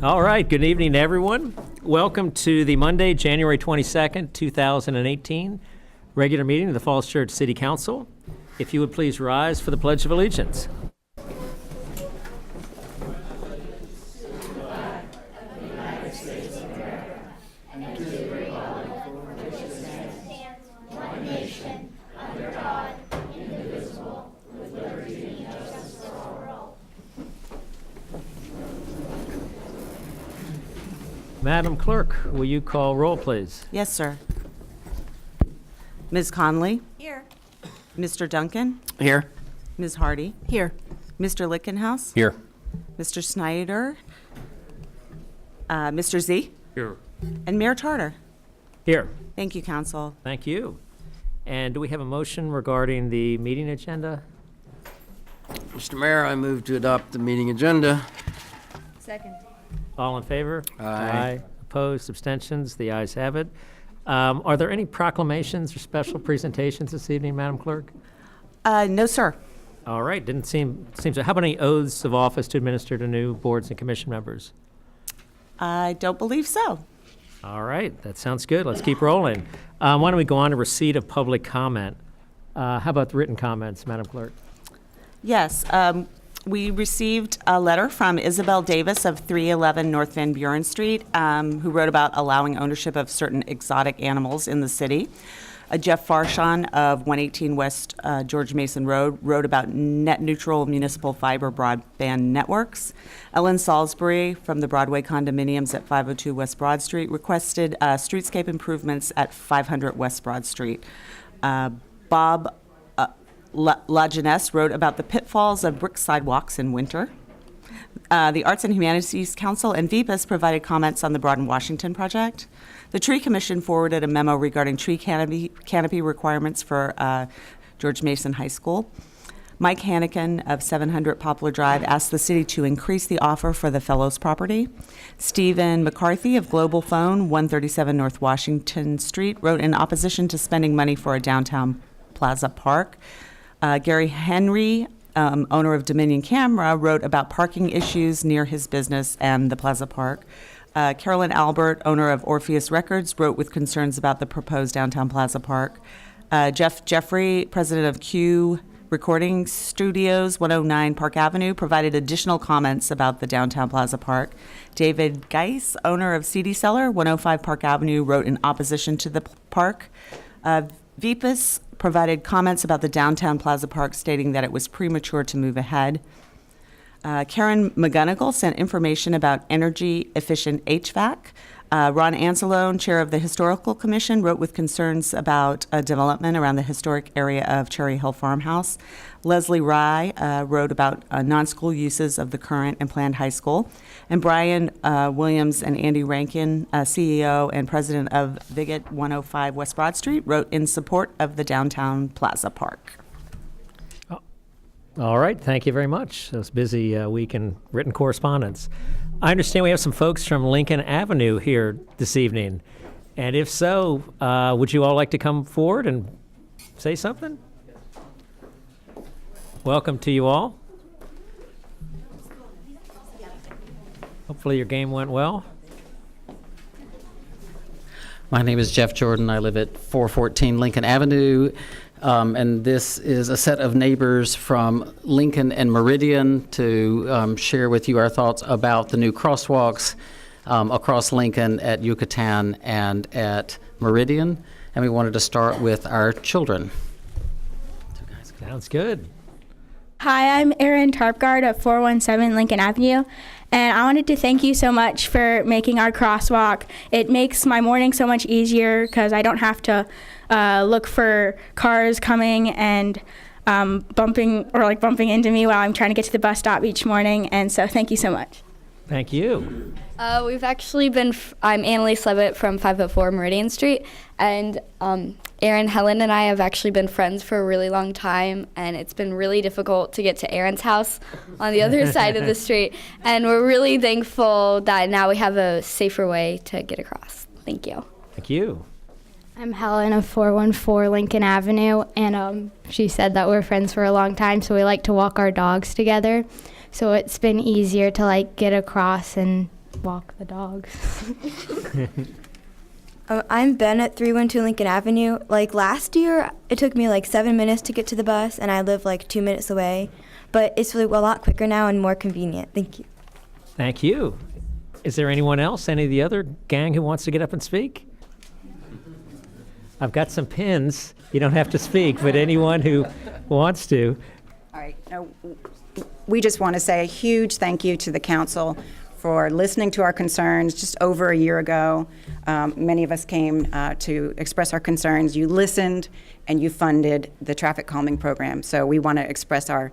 All right, good evening, everyone. Welcome to the Monday, January 22nd, 2018, regular meeting of the Falls Church City Council. If you would please rise for the Pledge of Allegiance. Madam Clerk, will you call roll, please? Yes, sir. Ms. Conley? Here. Mr. Duncan? Here. Ms. Hardy? Here. Mr. Lickenhouse? Here. Mr. Snyder? Mr. Z? Here. And Mayor Charter? Here. Thank you, Council. Thank you. And do we have a motion regarding the meeting agenda? Mr. Mayor, I move to adopt the meeting agenda. Second. All in favor? Aye. Opposed, abstentions? The ayes have it. Are there any proclamations or special presentations this evening, Madam Clerk? No, sir. All right, didn't seem so. How about any oaths of office to administer to new boards and commission members? I don't believe so. All right, that sounds good. Let's keep rolling. Why don't we go on to receipt of public comment? How about the written comments, Madam Clerk? Yes, we received a letter from Isabel Davis of 311 North Van Buren Street, who wrote about allowing ownership of certain exotic animals in the city. Jeff Farshon of 118 West George Mason Road wrote about net neutral municipal fiber broadband networks. Ellen Salisbury from the Broadway condominiums at 502 West Broad Street requested streetscape improvements at 500 West Broad Street. Bob La Jeunesse wrote about the pitfalls of brick sidewalks in winter. The Arts and Humanities Council and VPAS provided comments on the Broad and Washington project. The Tree Commission forwarded a memo regarding tree canopy requirements for George Mason High School. Mike Hannikin of 700 Poplar Drive asked the city to increase the offer for the Fellows property. Stephen McCarthy of Global Phone, 137 North Washington Street, wrote in opposition to spending money for a downtown plaza park. Gary Henry, owner of Dominion Camera, wrote about parking issues near his business and the Plaza Park. Carolyn Albert, owner of Orpheus Records, wrote with concerns about the proposed downtown Plaza Park. Jeff Jeffrey, president of Q Recording Studios, 109 Park Avenue, provided additional comments about the downtown Plaza Park. David Geis, owner of CD Seller, 105 Park Avenue, wrote in opposition to the park. VPAS provided comments about the downtown Plaza Park, stating that it was premature to move ahead. Karen McGonigal sent information about energy-efficient HVAC. Ron Anzalone, chair of the Historical Commission, wrote with concerns about development around the historic area of Cherry Hill Farmhouse. Leslie Rye wrote about non-school uses of the current and planned high school. And Brian Williams and Andy Rankin, CEO and president of Viget 105 West Broad Street, wrote in support of the downtown Plaza Park. All right, thank you very much. It was a busy week in written correspondence. I understand we have some folks from Lincoln Avenue here this evening. And if so, would you all like to come forward and say something? Welcome to you all. Hopefully your game went well. My name is Jeff Jordan. I live at 414 Lincoln Avenue. And this is a set of neighbors from Lincoln and Meridian to share with you our thoughts about the new crosswalks across Lincoln at Yucatan and at Meridian. And we wanted to start with our children. Sounds good. Hi, I'm Erin Tarpgard at 417 Lincoln Avenue, and I wanted to thank you so much for making our crosswalk. It makes my morning so much easier because I don't have to look for cars coming and bumping into me while I'm trying to get to the bus stop each morning, and so thank you so much. Thank you. We've actually been, I'm Annalise Levitt from 504 Meridian Street, and Erin, Helen, and I have actually been friends for a really long time, and it's been really difficult to get to Erin's house on the other side of the street, and we're really thankful that now we have a safer way to get across. Thank you. Thank you. I'm Helen of 414 Lincoln Avenue, and she said that we're friends for a long time, so we like to walk our dogs together. So it's been easier to get across and walk the dogs. I'm Ben at 312 Lincoln Avenue. Like last year, it took me like 7 minutes to get to the bus, and I live like 2 minutes away. But it's really a lot quicker now and more convenient. Thank you. Thank you. Is there anyone else, any of the other gang who wants to get up and speak? I've got some pins. You don't have to speak, but anyone who wants to. All right. We just want to say a huge thank you to the council for listening to our concerns just over a year ago. Many of us came to express our concerns. You listened and you funded the traffic calming program. So we want to express our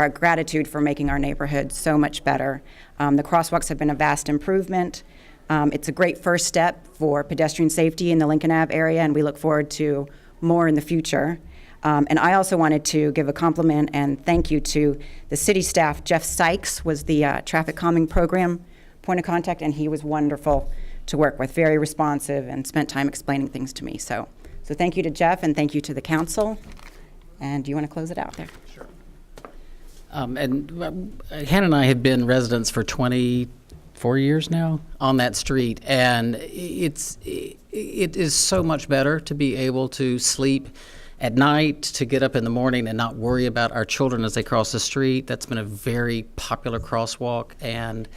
gratitude for making our neighborhood so much better. The crosswalks have been a vast improvement. It's a great first step for pedestrian safety in the Lincoln Ave area, and we look forward to more in the future. And I also wanted to give a compliment and thank you to the city staff. Jeff Sykes was the traffic calming program point of contact, and he was wonderful to work with, very responsive, and spent time explaining things to me. So thank you to Jeff, and thank you to the council. And do you want to close it out there? And Hannah and I have been residents for 24 years now on that street, and it is so much better to be able to sleep at night, to get up in the morning and not worry about our children as they cross the street. That's been a very popular crosswalk, and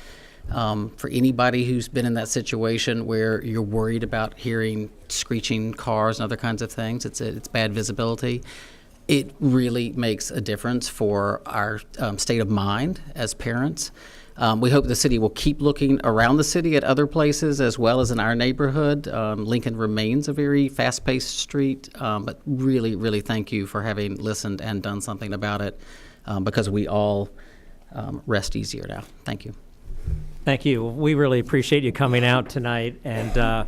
for anybody who's been in that situation where you're worried about hearing screeching cars and other kinds of things, it's bad visibility. It really makes a difference for our state of mind as parents. We hope the city will keep looking around the city at other places as well as in our neighborhood. Lincoln remains a very fast-paced street, but really, really thank you for having listened and done something about it, because we all rest easier now. Thank you. Thank you. We really appreciate you coming out tonight, and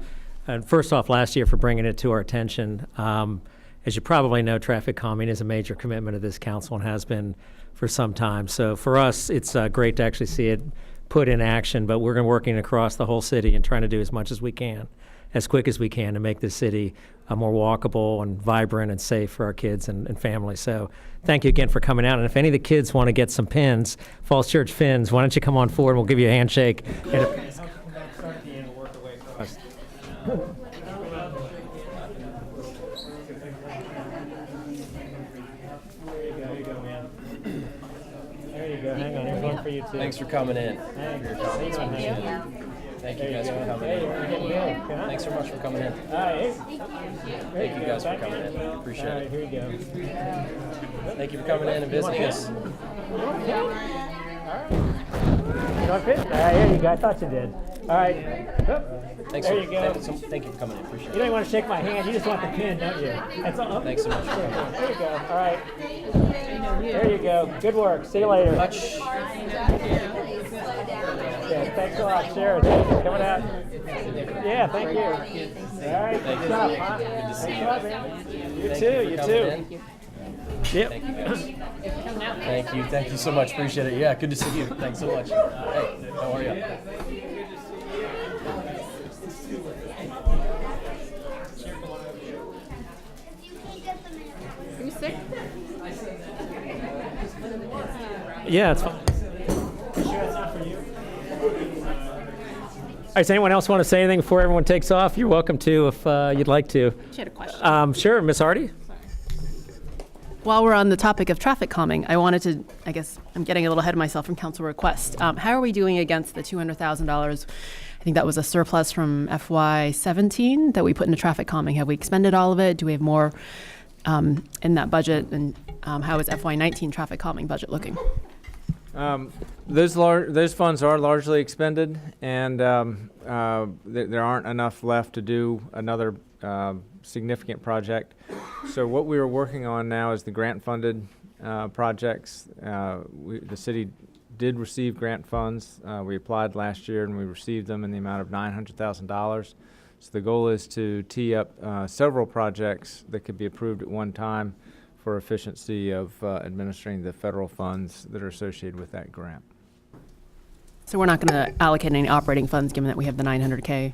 first off, last year for bringing it to our attention. As you probably know, traffic calming is a major commitment of this council and has been for some time. So for us, it's great to actually see it put in action, but we're going to working across the whole city and trying to do as much as we can, as quick as we can, to make this city more walkable and vibrant and safe for our kids and families. So thank you again for coming out. And if any of the kids want to get some pins, Falls Church pins, why don't you come on forward and we'll give you a handshake. Hang on, here's one for you too. Thanks for coming in. Thank you. Thank you guys for coming in. Thanks so much for coming in. Thank you guys for coming in. Appreciate it. Here you go. Thank you for coming in and visiting us. You want fit? Here you go. I thought you did. All right. Thanks There you go. Thank you for coming in. Appreciate You don't it. want to shake my hand. You just want the pin, don't you? That's all. Thanks so much for coming in. There you go. All right. There you go. Good work. See you later. Much. Yeah, thanks a lot, Sharon. Thanks for coming out. Yeah, thank you. All right, good job, huh? Good to see Thanks you. a lot, man. You Thank too, you you for too. coming in. Yep. Thank you guys. Thank you. Thank you so much. Appreciate it. Yeah, good to see you. Thanks so much. Hey, how are you? Yeah, it's fine. You sure it's not for you? All right, does anyone else want to say anything before everyone takes off? You're welcome to if you'd like to. She had a question. Sure, Miss Hardy? While we're on the topic of traffic calming, I wanted to, I guess I'm getting a little ahead of myself from council request. How are we doing against the $200,000? I think that was a surplus from FY17 that we put into traffic calming. Have we expended all of it? Do we have more in that budget? And how is FY19 traffic calming budget looking? Those funds are largely expended, and there aren't enough left to do another significant project. So what we are working on now is the grant-funded projects. The city did receive grant funds. We applied last year, and we received them in the amount of $900,000. So the goal is to tee up several projects that could be approved at one time for efficiency of administering the federal funds that are associated with that grant. So we're not going to allocate any operating funds given that we have the $900K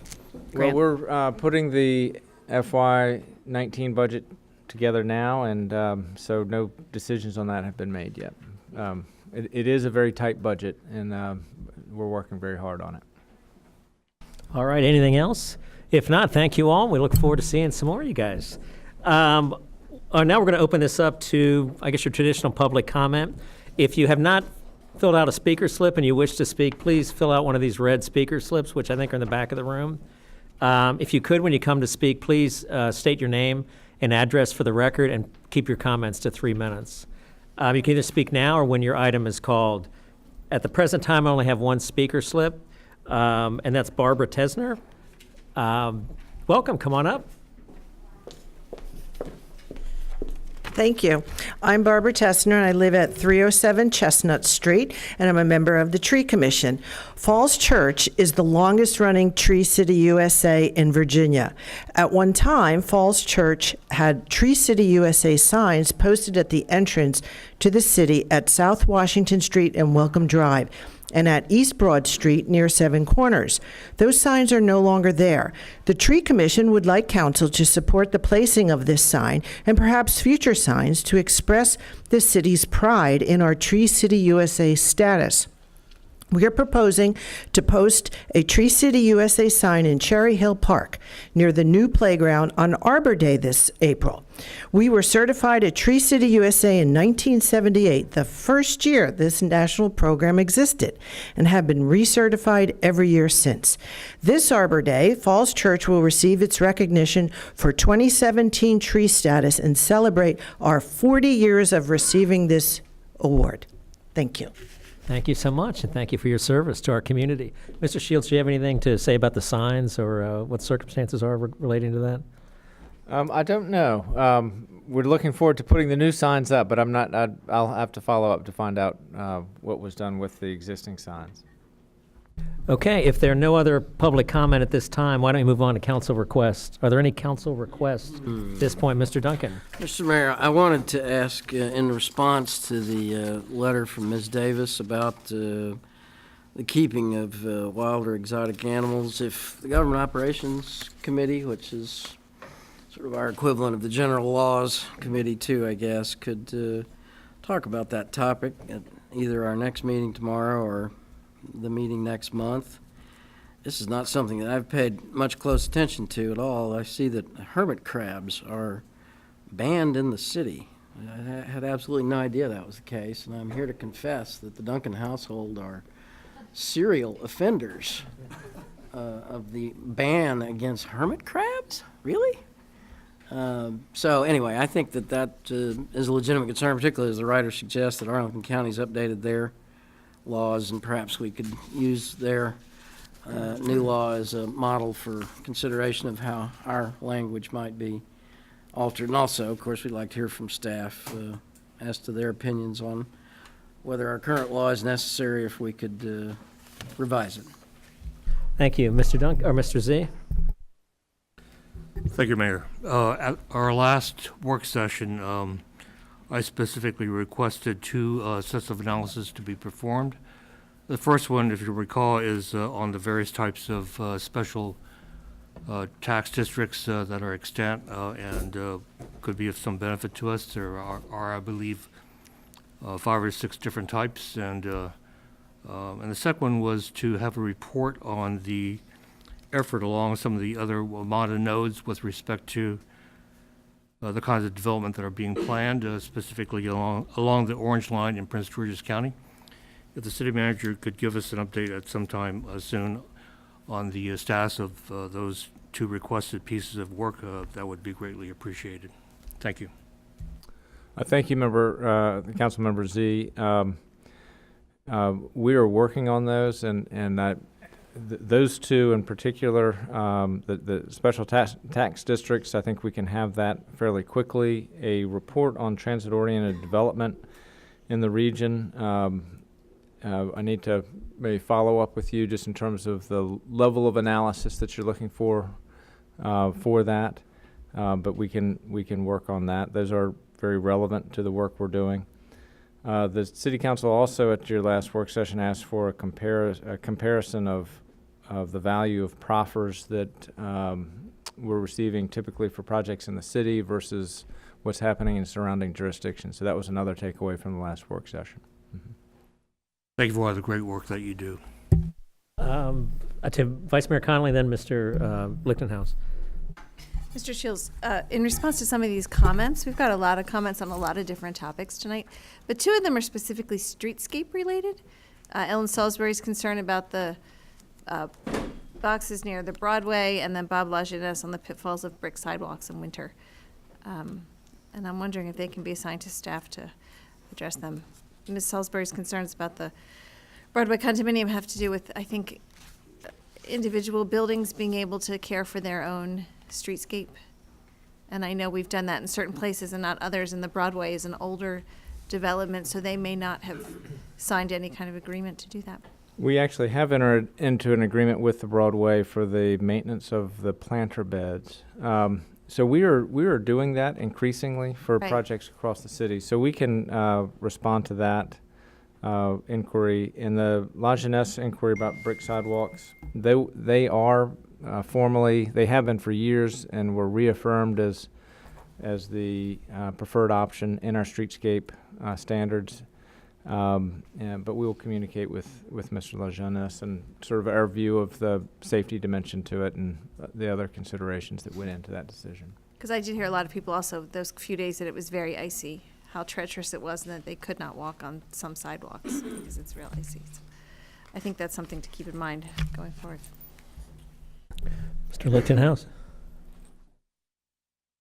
grant? Well, we're putting the FY19 budget together now, and so no decisions on that have been made yet. It is a very tight budget, and we're working very hard on it. All right, anything else? If not, thank you all. We look forward to seeing some more of you guys. Now we're going to open this up to, I guess, your traditional public comment. If you have not filled out a speaker slip and you wish to speak, please fill out one of these red speaker slips, which I think are in the back of the room. If you could, when you come to speak, please state your name and address for the record and keep your comments to 3 minutes. You can either speak now or when your item is called. At the present time, I only have one speaker slip, and that's Barbara Tesner. Welcome, come on up. Thank you. I'm Barbara Tessner, and I live at 307 Chestnut Street, and I'm a member of the Tree Commission. Falls Church is the longest-running Tree City USA in Virginia. At one time, Falls Church had Tree City USA signs posted at the entrance to the city at South Washington Street and Welcome Drive, and at East Broad Street near Seven Corners. Those signs are no longer there. The Tree Commission would like council to support the placing of this sign and perhaps future signs to express the city's pride in our Tree City USA status. We are proposing to post a Tree City USA sign in Cherry Hill Park near the new playground on Arbor Day this April. We were certified at Tree City USA in 1978, the first year this national program existed, and have been recertified every year since. This Arbor Day, Falls Church will receive its recognition for 2017 tree status and celebrate our 40 years of receiving this award. Thank you. Thank you so much, and thank you for your service to our community. Mr. Shields, do you have anything to say about the signs or what circumstances are relating to that? I don't know. We're looking forward to putting the new signs up, but I'll have to follow up to find out what was done with the existing signs. Okay, if there are no other public comment at this time, why don't we move on to council requests? Are there any council requests at this point, Mr. Duncan? Mr. Mayor, I wanted to ask, in response to the letter from Ms. Davis about the keeping of wild or exotic animals, if the Government Operations Committee, which is sort of our equivalent of the General Laws Committee too, I guess, could talk about that topic at either our next meeting tomorrow or the meeting next month. This is not something that I've paid much close attention to at all. I see that hermit crabs are banned in the city. I had absolutely no idea that was the case, and I'm here to confess that the Duncan household are serial offenders of the ban against hermit crabs? Really? So anyway, I think that is a legitimate concern, particularly as the writer suggests that Arlington County's updated their laws, and perhaps we could use their new law as a model for consideration of how our language might be altered. And also, of course, we'd like to hear from staff as to their opinions on whether our current law is necessary, if we could revise it. Thank you. Mr. Duncan, or Mr. Z? Thank you, Mayor. At our last work session, I specifically requested 2 sets of analysis to be performed. The first one, if you recall, is on the various types of special tax districts that are extant and could be of some benefit to us. There are I believe, 5 or 6 different types, and the second one was to have a report on the effort along some of the other WMATA nodes with respect to the kinds of development that are being planned, specifically along the Orange Line in Prince George's County. If the city manager could give us an update at some time soon on the status of those 2 requested pieces of work, that would be greatly appreciated. Thank you. Thank you, Council Member Z. We are working on those, and those 2 in particular, the special tax districts, I think we can have that fairly quickly. A report on transit-oriented development in the region. I need to maybe follow up with you just in terms of the level of analysis that you're looking for that, but we can work on that. Those are very relevant to the work we're doing. The City Council also at your last work session asked for a comparison of the value of proffers that we're receiving typically for projects in the city versus what's happening in surrounding jurisdictions. So that was another takeaway from the last work session. Thank you for all the great work that you do. To Vice Mayor Connolly, then Mr. Lichtenhouse. Mr. Shields, in response to some of these comments, we've got a lot of comments on a lot of different topics tonight, but two of them are specifically streetscape related. Ellen Salisbury's concern about the boxes near the Broadway, and then Bob Lajeunesse on the pitfalls of brick sidewalks in winter. And I'm wondering if they can be assigned to staff to address them. Ms. Salisbury's concerns about the Broadway condominium have to do with, I think, individual buildings being able to care for their own streetscape. And I know we've done that in certain places and not others, and the Broadway is an older development, so they may not have signed any kind of agreement to do that. We actually have entered into an agreement with the Broadway for the maintenance of the planter beds. So we are doing that increasingly for Right. projects across the city. So we can respond to that inquiry. In the La Jeunesse inquiry about brick sidewalks, they are formally, they have been for years, and were reaffirmed as the preferred option in our streetscape standards. But we will communicate with Mr. La Jeunesse and sort of our view of the safety dimension to it and the other considerations that went into that decision. Because I did hear a lot of people also, those few days that it was very icy, how treacherous it was, and that they could not walk on some sidewalks because it's real icy. So I think that's something to keep in mind going forward. Mr. Lichtenhouse.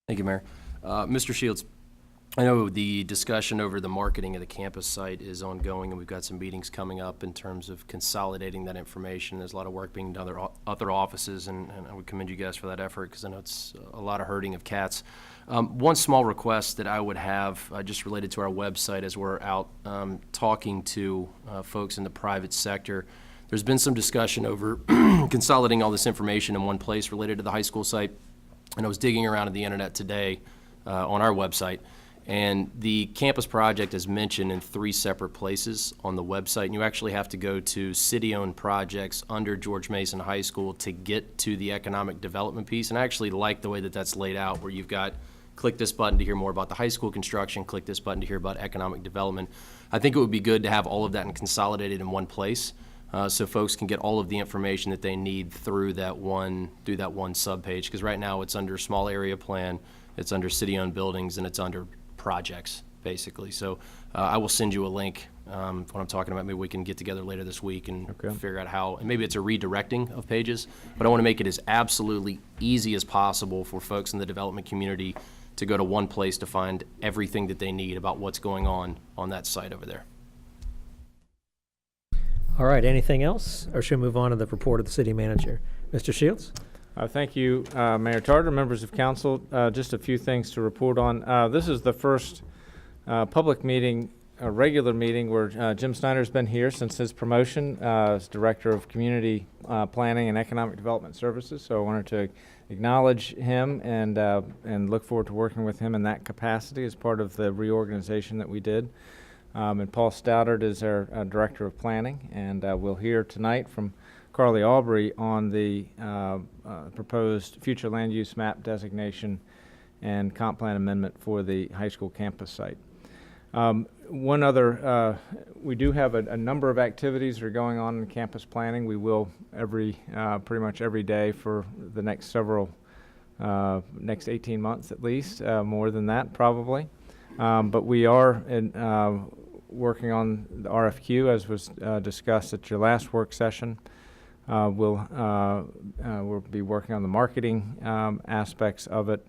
Thank you, Mayor. Mr. Shields, I know the discussion over the marketing of the campus site is ongoing, and we've got some meetings coming up in terms of consolidating that information. There's a lot of work being done at other offices, and I would commend you guys for that effort because I know it's a lot of herding of cats. One small request that I would have, just related to our website as we're out talking to folks in the private sector, there's been some discussion over consolidating all this information in one place related to the high school site. And I was digging around on the internet today on our website, and the campus project is mentioned in 3 separate places on the website, and you actually have to go to city-owned projects under George Mason High School to get to the economic development piece. And I actually like the way that that's laid out, where you've got click this button to hear more about the high school construction, click this button to hear about economic development. I think it would be good to have all of that and consolidated in one place, so folks can get all of the information that they need through that one subpage. Because right now it's under small area plan, it's under city-owned buildings, and it's under projects, basically. So I will send you a link. What I'm talking about, maybe we can get together later this week and figure out how, and maybe it's a redirecting of pages, but I want to make it as absolutely easy as possible for folks in the development community to go to one place to find everything that they need about what's going on that site over there. All right, anything else? Or should we move on to the report of the city manager? Mr. Shields? Thank you, Mayor Tarter, members of council. Just a few things to report on. This is the first public meeting, a regular meeting, where Jim Snyder's been here since his promotion as Director of Community Planning and Economic Development Services. So I wanted to acknowledge him and look forward to working with him in that capacity as part of the reorganization that we did. And Paul Stoudert is our Director of Planning, and we'll hear tonight from Carly Aubrey on the proposed future land use map designation and comp plan amendment for the high school campus site. One other, we do have a number of activities that are going on in campus planning. We will pretty much every day for the next next 18 months at least, more than that probably. But we are working on the RFQ, as was discussed at your last work session. We'll be working on the marketing aspects of it.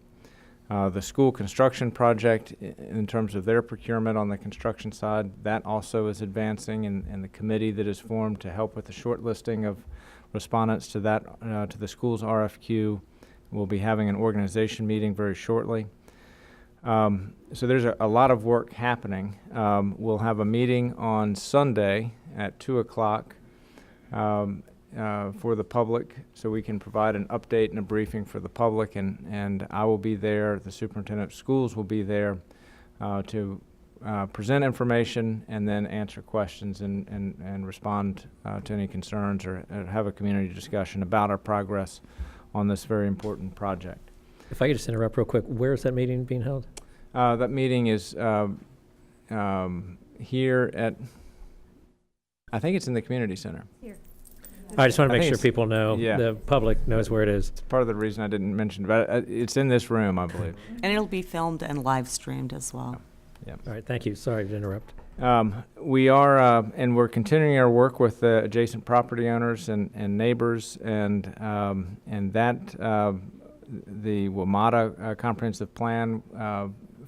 The school construction project, in terms of their procurement on the construction side, that also is advancing, and the committee that is formed to help with the shortlisting of respondents to that, to the school's RFQ, will be having an organization meeting very shortly. So there's a lot of work happening. We'll have a meeting on Sunday at 2 o'clock for the public, so we can provide an update and a briefing for the public, and I will be there, the superintendent of schools will be there to present information and then answer questions and respond to any concerns or have a community discussion about our progress on this very important project. If I could just interrupt real quick, where is that meeting being held? That meeting is here at, I think it's in the community center. I just want to I make think sure it's- people know, yeah. the public knows where it is. It's part of the reason I didn't mention, but it's in this room, I believe. And it'll be filmed and live streamed as well. Yeah. All right, thank you. Sorry to interrupt. We are, and we're continuing our work with the adjacent property owners and neighbors, and that the WMATA comprehensive plan,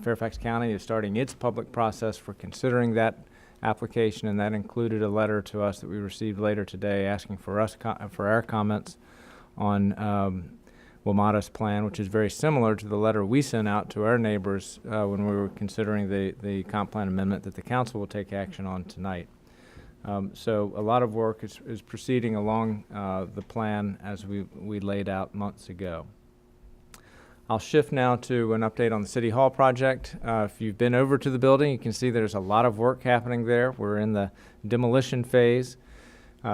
Fairfax County is starting its public process for considering that application, and that included a letter to us that we received later today asking for us for our comments on WMATA's plan, which is very similar to the letter we sent out to our neighbors when we were considering the comp plan amendment that the council will take action on tonight. So a lot of work is proceeding along the plan as we laid out months ago. I'll shift now to an update on the City Hall project. If you've been over to the building, you can see there's a lot of work happening there. We're in the demolition phase.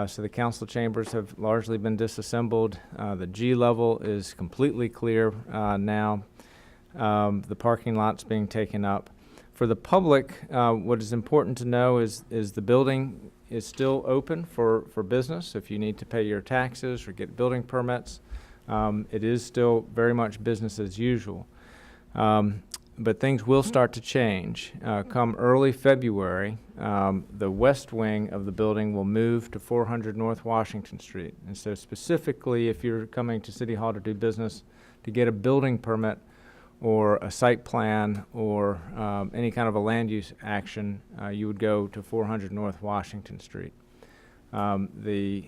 So the council chambers have largely been disassembled. The G level is completely clear now. The parking lot's being taken up. For the public, what is important to know is the building is still open for business. If you need to pay your taxes or get building permits, it is still very much business as usual. But things will start to change. Come early February, the west wing of the building will move to 400 North Washington Street. And so specifically, if you're coming to City Hall to do business, to get a building permit or a site plan or any kind of a land use action, you would go to 400 North Washington Street. The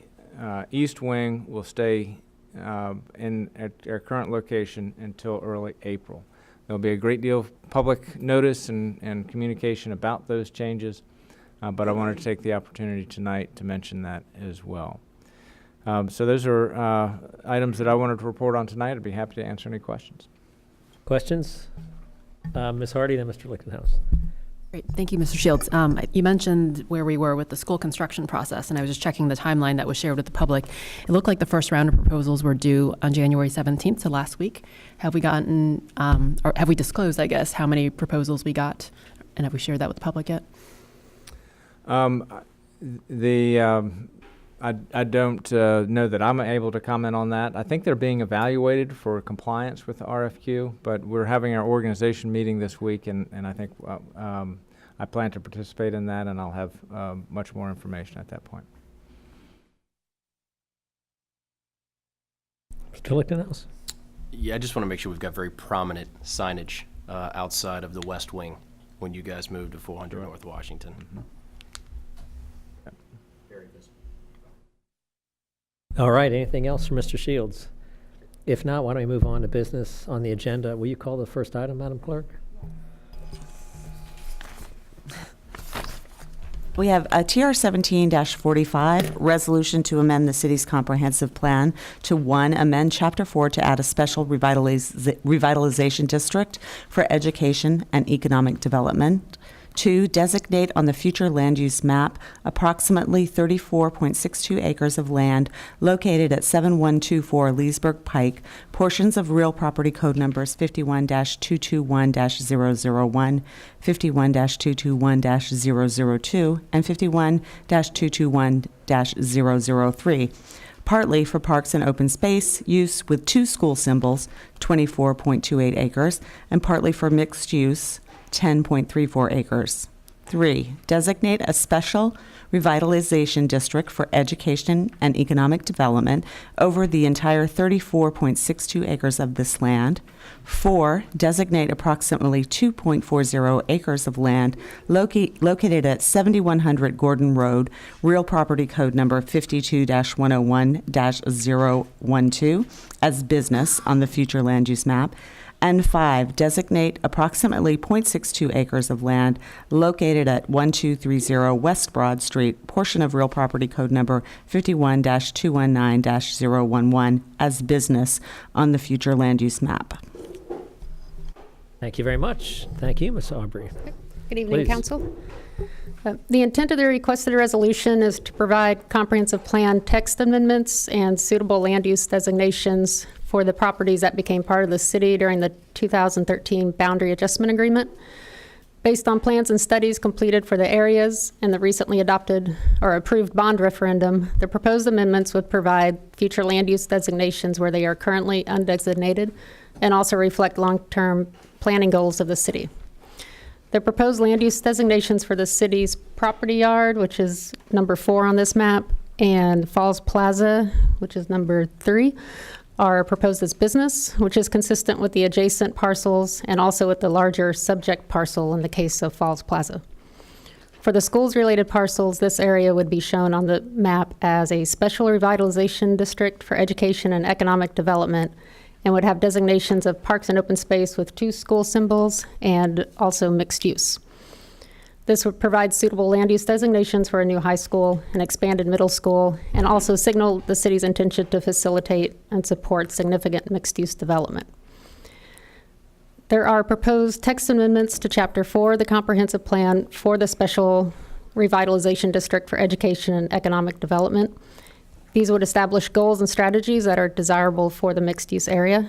east wing will stay at our current location until early April. There'll be a great deal of public notice and communication about those changes, but I wanted to take the opportunity tonight to mention that as well. So those are items that I wanted to report on tonight. I'd be happy to answer any questions. Questions? Ms. Hardy, then Mr. Lichtenhouse. Great. Thank you, Mr. Shields. You mentioned where we were with the school construction process, and I was just checking the timeline that was shared with the public. It looked like the first round of proposals were due on January 17th, so last week. Have we gotten, or have we disclosed, I guess, how many proposals we got, and have we shared that with the public yet? I don't know that I'm able to comment on that. I think they're being evaluated for compliance with the RFQ, but we're having our organization meeting this week, and I think I plan to participate in that, and I'll have much more information at that point. Mr. Lichtenhouse. Yeah, I just want to make sure we've got very prominent signage outside of the west wing when you guys move to 400 Sure. North Washington. Mm-hmm. Very visible. All right, anything else from Mr. Shields? If not, why don't we move on to business on the agenda? Will you call the first item, Madam Clerk? We have a TR 17-45, resolution to amend the city's comprehensive plan to 1, amend Chapter 4 to add a special revitalization district for education and economic development. 2, designate on the future land use map approximately 34.62 acres of land located at 7124 Leesburg Pike, portions of real property code numbers 51-221-001, 51-221-002, and 51-221-003. Partly for parks and open space use with 2 school symbols, 24.28 acres, and partly for mixed use, 10.34 acres. 3, designate a special revitalization district for education and economic development over the entire 34.62 acres of this land. 4, designate approximately 2.40 acres of land located at 7100 Gordon Road, real property code number 52-101-012, as business on the future land use map. And 5, designate approximately 0.62 acres of land located at 1230 West Broad Street, portion of real property code number 51-219-011, as business on the future land use map. Thank you very much. Thank you, Ms. Aubrey. Good evening, Please. Council. The intent of the requested resolution is to provide comprehensive plan text amendments and suitable land use designations for the properties that became part of the city during the 2013 Boundary Adjustment Agreement. Based on plans and studies completed for the areas and the recently adopted or approved bond referendum, the proposed amendments would provide future land use designations where they are currently undesignated and also reflect long-term planning goals of the city. The proposed land use designations for the city's property yard, which is number 4 on this map, and Falls Plaza, which is number 3, are proposed as business, which is consistent with the adjacent parcels and also with the larger subject parcel in the case of Falls Plaza. For the schools-related parcels, this area would be shown on the map as a special revitalization district for education and economic development, and would have designations of parks and open space with 2 school symbols and also mixed use. This would provide suitable land use designations for a new high school, an expanded middle school, and also signal the city's intention to facilitate and support significant mixed-use development. There are proposed text amendments to Chapter 4 of the Comprehensive Plan for the Special Revitalization District for Education and Economic Development. These would establish goals and strategies that are desirable for the mixed-use area,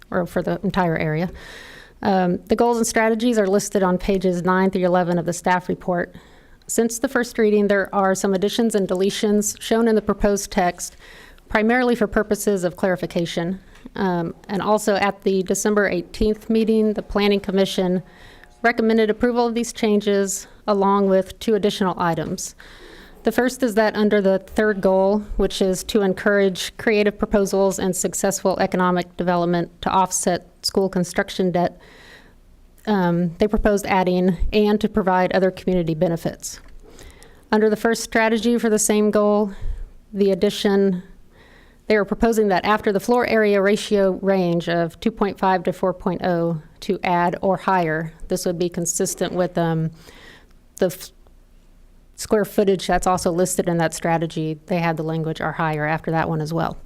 or for the entire area. The goals and strategies are listed on pages 9 through 11 of the staff report. Since the first reading, there are some additions and deletions shown in the proposed text, primarily for purposes of clarification. And also at the December 18th meeting, the Planning Commission recommended approval of these changes along with 2 additional items. The first is that under the 3rd goal, which is to encourage creative proposals and successful economic development to offset school construction debt, they proposed adding "and to provide other community benefits." Under the first strategy for the same goal, the addition, they were proposing that after the floor area ratio range of 2.5 to 4.0 to add "or higher." This would be consistent with the square footage that's also listed in that strategy. They had the language "or higher" after that one as well.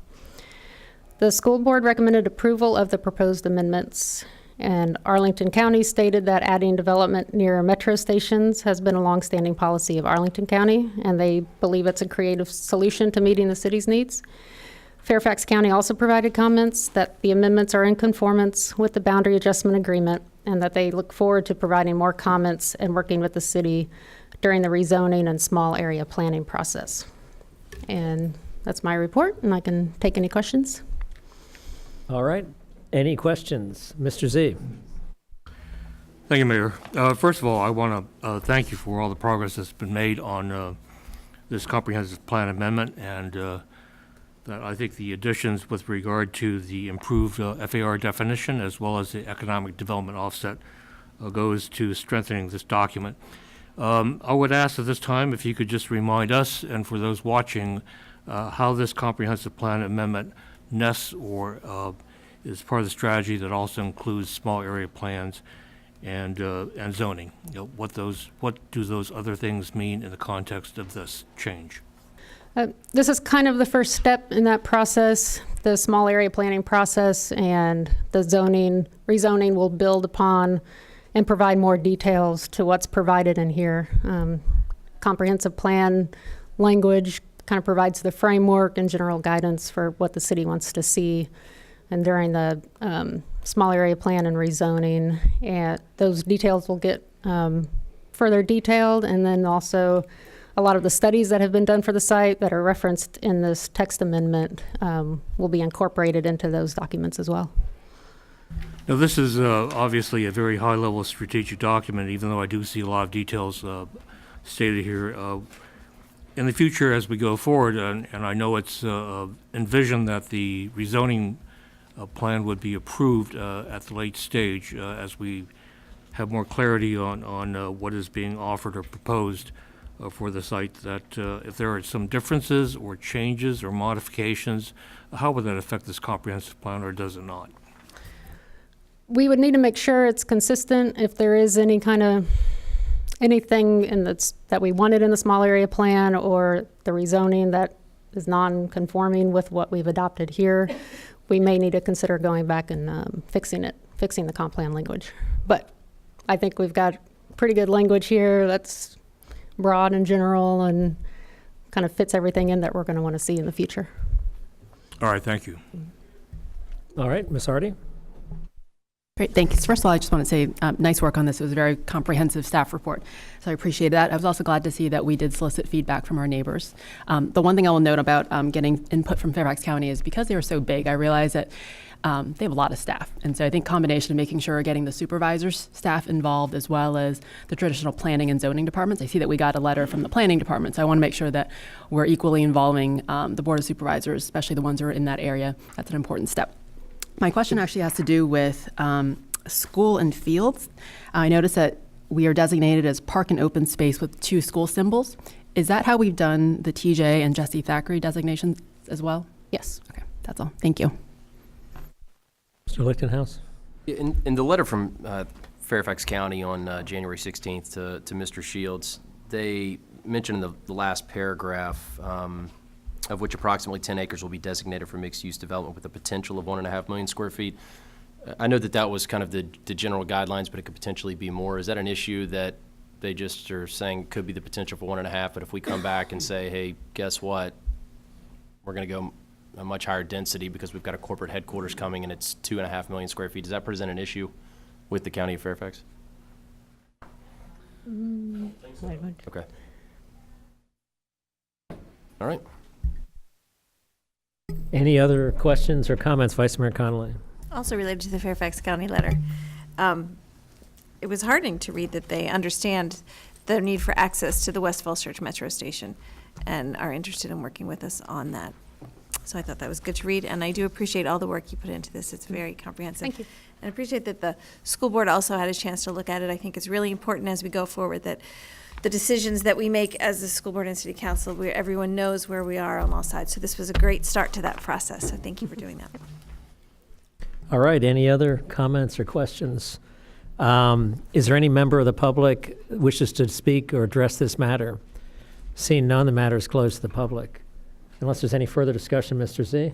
The school board recommended approval of the proposed amendments, and Arlington County stated that adding development near metro stations has been a longstanding policy of Arlington County, and they believe it's a creative solution to meeting the city's needs. Fairfax County also provided comments that the amendments are in conformance with the boundary adjustment agreement, and that they look forward to providing more comments and working with the city during the rezoning and small area planning process. And that's my report, and I can take any questions. All right. Any questions? Mr. Z. Thank you, Mayor. First of all, I want to thank you for all the progress that's been made on this comprehensive plan amendment, and that I think the additions with regard to the improved FAR definition as well as the economic development offset goes to strengthening this document. I would ask at this time if you could just remind us and for those watching how this comprehensive plan amendment nests or is part of the strategy that also includes small area plans and zoning. You know, what do those other things mean in the context of this change? This is kind of the first step in that process, the small area planning process, and the rezoning will build upon and provide more details to what's provided in here. Comprehensive plan language kind of provides the framework and general guidance for what the city wants to see. And during the small area plan and rezoning, and those details will get further detailed, and then also a lot of the studies that have been done for the site that are referenced in this text amendment will be incorporated into those documents as well. Now, this is obviously a very high-level strategic document, even though I do see a lot of details stated here. In the future, as we go forward, and I know it's envisioned that the rezoning plan would be approved at the late stage as we have more clarity on what is being offered or proposed for the site, that if there are some differences or changes or modifications, how would that affect this comprehensive plan, or does it not? We would need to make sure it's consistent. If there is any kind of anything that we wanted in the small area plan or the rezoning that is non-conforming with what we've adopted here, we may need to consider going back and fixing the comp plan language. But I think we've got pretty good language here that's broad and general and kind of fits everything in that we're going to want to see in the future. All right, thank you. All right, Ms. Hardy. Great, thanks. First of all, I just want to say nice work on this. It was a very comprehensive staff report, so I appreciate that. I was also glad to see that we did solicit feedback from our neighbors. The one thing I will note about getting input from Fairfax County is because they were so big, I realized that they have a lot of staff. And so I think combination of making sure we're getting the supervisors staff involved as well as the traditional planning and zoning departments. I see that we got a letter from the planning department, so I want to make sure that we're equally involving the Board of Supervisors, especially the ones who are in that area. That's an important step. My question actually has to do with school and fields. I noticed that we are designated as park and open space with 2 school symbols. Is that how we've done the TJ and Jesse Thackeray designations as well? Yes. Okay, that's all. Thank you. Mr. Lichtenhouse? In the letter from Fairfax County on January 16th to Mr. Shields, they mentioned in the last paragraph, of which approximately 10 acres will be designated for mixed-use development with a potential of 1.5 million square feet. I know that was kind of the general guidelines, but it could potentially be more. Is that an issue that they just are saying could be the potential for 1.5, but if we come back and say, hey, guess what? We're going to go a much higher density because we've got a corporate headquarters coming and it's 2.5 million square feet. Does that present an issue with the County of Fairfax? Okay. All right. Any other questions or comments, Vice Mayor Connolly? Also related to the Fairfax County letter, it was heartening to read that they understand the need for access to the West Falls Church Metro Station and are interested in working with us on that. So I thought that was good to read, and I do appreciate all the work you put into this. It's very comprehensive. Thank you. And I appreciate that the school board also had a chance to look at it. I think it's really important as we go forward that the decisions that we make as the school board and city council, where everyone knows where we are on all sides. So this was a great start to that process, so thank you for doing that. All right, any other comments or questions? Is there any member of the public wishes to speak or address this matter? Seeing none, the matter is closed to the public. Unless there's any further discussion, Mr. Z?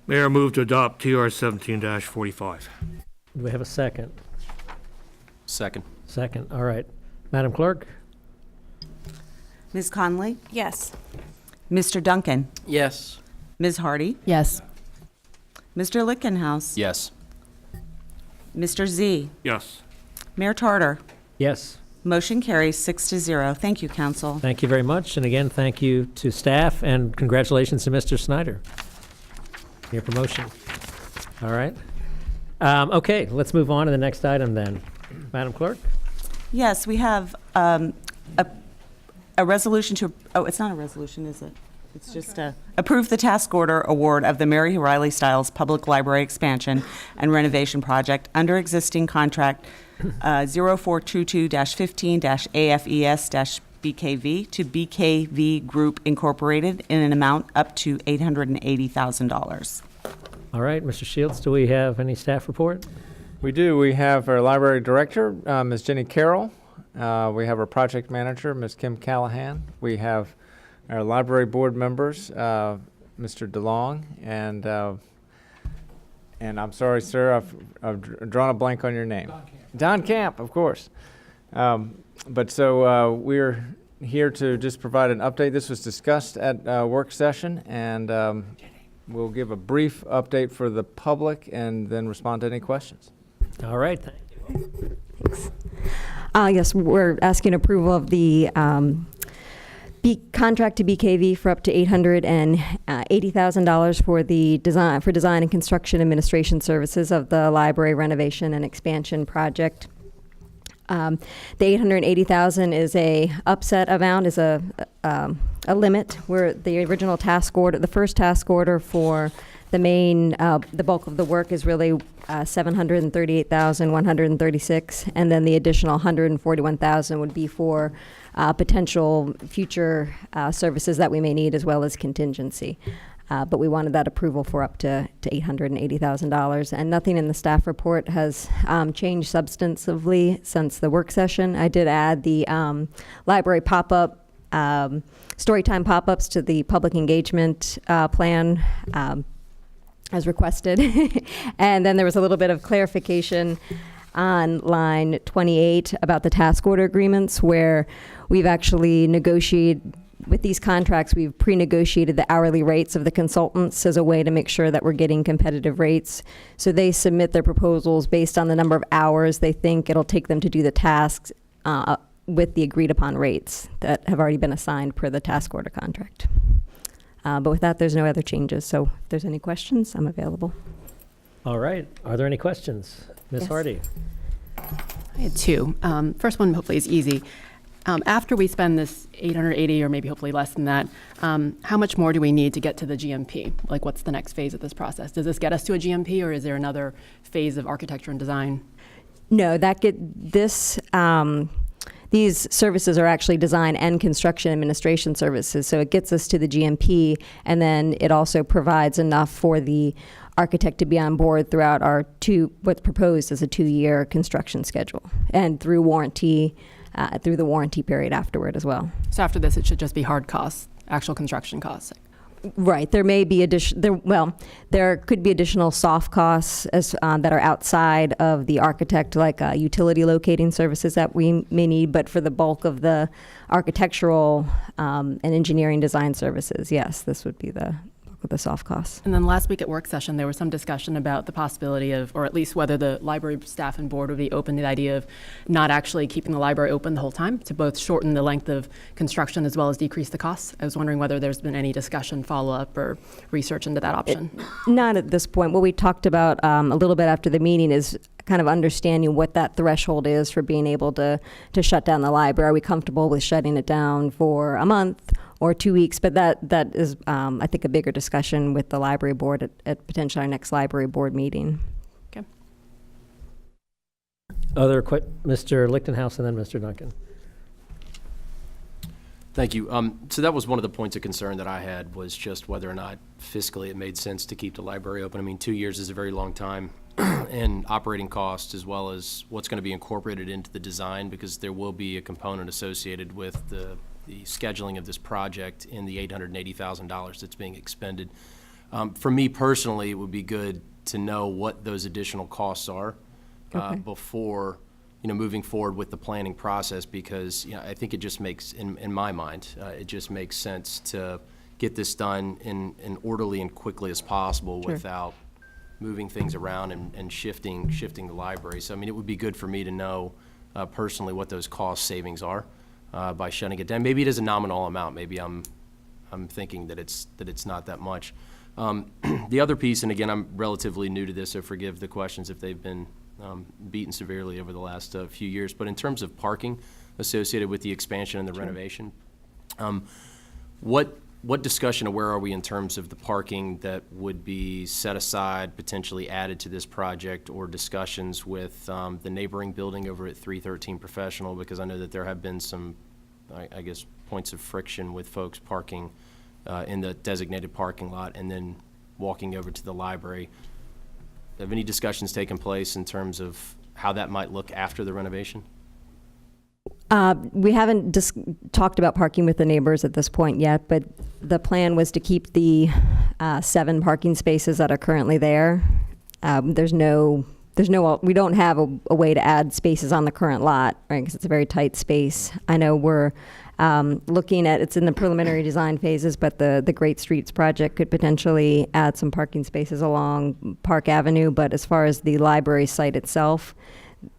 Mayor, move to adopt TR 17-45. Do we have a second? Second. Second, all right. Madam Clerk? Ms. Conley? Yes. Mr. Duncan? Yes. Ms. Hardy? Yes. Mr. Lichtenhouse? Yes. Mr. Z? Yes. Mayor Tarter? Yes. Motion carries 6-0. Thank you, council. Thank you very much. And again, thank you to staff and congratulations to Mr. Snyder. Your promotion. All right. Okay, let's move on to the next item then. Madam Clerk? Yes, we have a resolution to, oh, it's not a resolution, is it? It's just approve the task order award of the Mary Riley Stiles Public Library Expansion and Renovation Project under existing contract 0422-15-AFES-BKV to BKV Group Incorporated in an amount up to $880,000. All right, Mr. Shields, do we have any staff report? We do. We have our library director, Ms. Jenny Carroll. We have our project manager, Ms. Kim Callahan. We have our library board members, Mr. DeLong, and I'm sorry, sir, I've drawn a blank on your name. Don Camp, of course. But so we're here to just provide an update. This was discussed at work session, and we'll give a brief update for the public and then respond to any questions. All right, thank you. Thanks. Yes, we're asking approval of the contract to BKV for up to $880,000 for the design and construction administration services of the library renovation and expansion project. The $880,000 is a upset amount, is a limit. Where the original task order, the first task order for the main, the bulk of the work is really $738,136, and then the additional $141,000 would be for potential future services that we may need, as well as contingency. But we wanted that approval for up to $880,000, and nothing in the staff report has changed substantively since the work session. I did add the library pop-up, storytime pop-ups to the public engagement plan as requested. And then there was a little bit of clarification on line 28 about the task order agreements, where we've actually negotiated with these contracts, we've pre-negotiated the hourly rates of the consultants as a way to make sure that we're getting competitive rates. So they submit their proposals based on the number of hours they think it'll take them to do the tasks with the agreed upon rates that have already been assigned per the task order contract. But with that, there's no other changes. So if there's any questions, I'm available. All right. Are there any questions? Ms. Yes. Hardy? I had two. First one hopefully is easy. After we spend this 880, or maybe hopefully less than that, how much more do we need to get to the GMP? Like, what's the next phase of this process? Does this get us to a GMP, or is there another phase of architecture and design? No, these services are actually design and construction administration services, so it gets us to the GMP, and then it also provides enough for the architect to be on board throughout what's proposed as a 2-year construction schedule, and through the warranty period afterward as well. So after this, it should just be hard costs, actual construction costs. Right. There may be there could be additional soft costs that are outside of the architect, like utility locating services that we may need. But for the bulk of the architectural and engineering design services, yes, this would be the bulk of the soft costs. And then last week at work session, there was some discussion about the possibility of, or at least whether the library staff and board would be open to the idea of not actually keeping the library open the whole time, to both shorten the length of construction as well as decrease the costs. I was wondering whether there's been any discussion, follow-up, or research into that option. Not at this point. What we talked about a little bit after the meeting is kind of understanding what that threshold is for being able to shut down the library. Are we comfortable with shutting it down for a month or 2 weeks? But that is, I think, a bigger discussion with the library board at potentially our next library board meeting. Okay. Mr. Lichtenhouse and then Mr. Duncan. Thank you. So that was one of the points of concern that I had, was just whether or not fiscally it made sense to keep the library open. I mean, 2 years is a very long time, and operating costs as well as what's going to be incorporated into the design, because there will be a component associated with the scheduling of this project in the $880,000 that's being expended. For me personally, it would be good to know what those additional costs are before moving forward with the planning process, because I think it just makes, in my mind, it just makes sense to get this done in orderly and quickly as possible without moving things around and shifting the library. So I mean, it would be good for me to know personally what those cost savings are by shutting it down. Maybe it is a nominal amount. Maybe I'm thinking that it's not that much. The other piece, and again, I'm relatively new to this, so forgive the questions if they've been beaten severely over the last few years. But in terms of parking associated with the expansion and the renovation, what discussion, or where are we in terms of the parking that would be set aside, potentially added to this project, or discussions with the neighboring building over at 313 Professional? Because I know that there have been some, I guess, points of friction with folks parking in the designated parking lot and then walking over to the library. Have any discussions taken place in terms of how that might look after the renovation? We haven't talked about parking with the neighbors at this point yet, but the plan was to keep the 7 parking spaces that are currently there. We don't have a way to add spaces on the current lot, right? Because it's a very tight space. I know we're looking at, it's in the preliminary design phases, but the Great Streets project could potentially add some parking spaces along Park Avenue. But as far as the library site itself,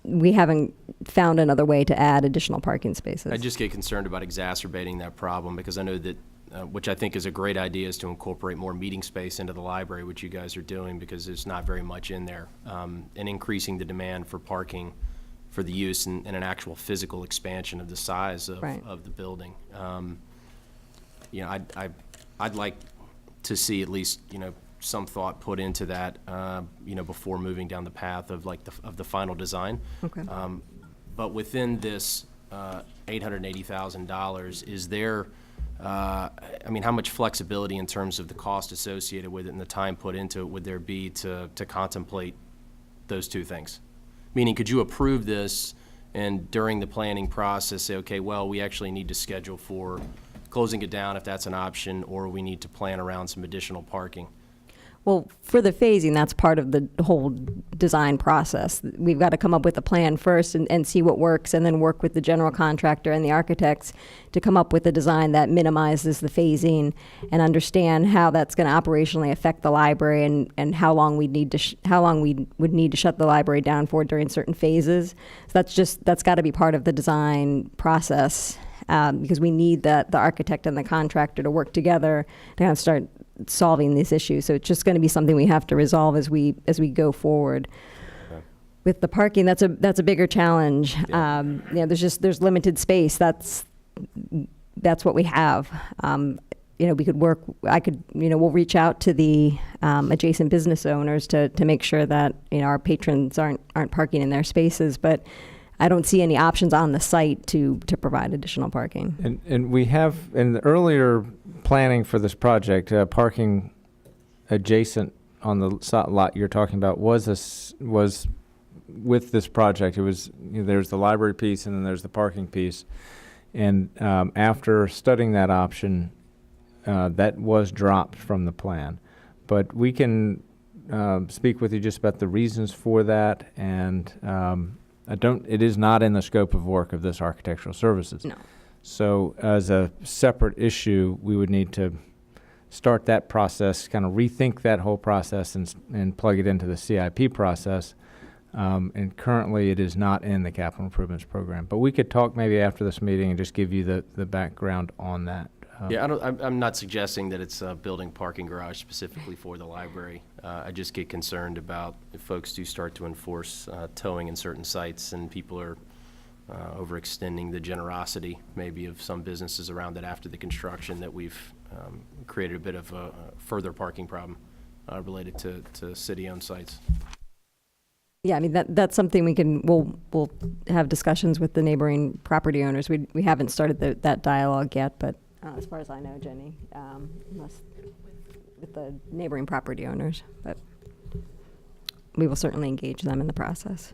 we haven't found another way to add additional parking spaces. I just get concerned about exacerbating that problem, because I know that, which I think is a great idea, is to incorporate more meeting space into the library, which you guys are doing, because there's not very much in there, and increasing the demand for parking for the use and an actual physical expansion of the size of the building. I'd like to see at least, some thought put into that, before moving down the path of the final design. Okay. But within this $880,000, is there, how much flexibility in terms of the cost associated with it and the time put into it would there be to contemplate those two things? Meaning, could you approve this and during the planning process say, okay, well, we actually need to schedule for closing it down if that's an option, or we need to plan around some additional parking? Well, for the phasing, that's part of the whole design process. We've got to come up with a plan first and see what works, and then work with the general contractor and the architects to come up with a design that minimizes the phasing and understand how that's going to operationally affect the library and how long we need to how long we would need to shut the library down for during certain phases. So that's got to be part of the design process, because we need the architect and the contractor to work together to kind of start solving these issues. So it's just going to be something we have to resolve as we go forward. Okay. With the parking, that's a bigger challenge. There's limited space. That's what we have. We could work. We'll reach out to the adjacent business owners to make sure that our patrons aren't parking in their spaces, but I don't see any options on the site to provide additional parking. And we have, in the earlier planning for this project, parking adjacent on the lot you're talking about was with this project. It was, there's the library piece and then there's the parking piece. And after studying that option, that was dropped from the plan. But we can speak with you just about the reasons for that, and it is not in the scope of work of this architectural services. No. So as a separate issue, we would need to start that process, kind of rethink that whole process and plug it into the CIP process. And currently it is not in the capital improvements program. But we could talk maybe after this meeting and just give you the background on that. Yeah, I'm not suggesting that it's building parking garage specifically for the library. I just get concerned about if folks do start to enforce towing in certain sites and people are overextending the generosity maybe of some businesses around it after the construction, that we've created a bit of a further parking problem related to city-owned sites. Yeah, I mean, that's something we'll have discussions with the neighboring property owners. We haven't started that dialogue yet, but as far as I know, Jenny, unless with the neighboring property owners, but we will certainly engage them in the process.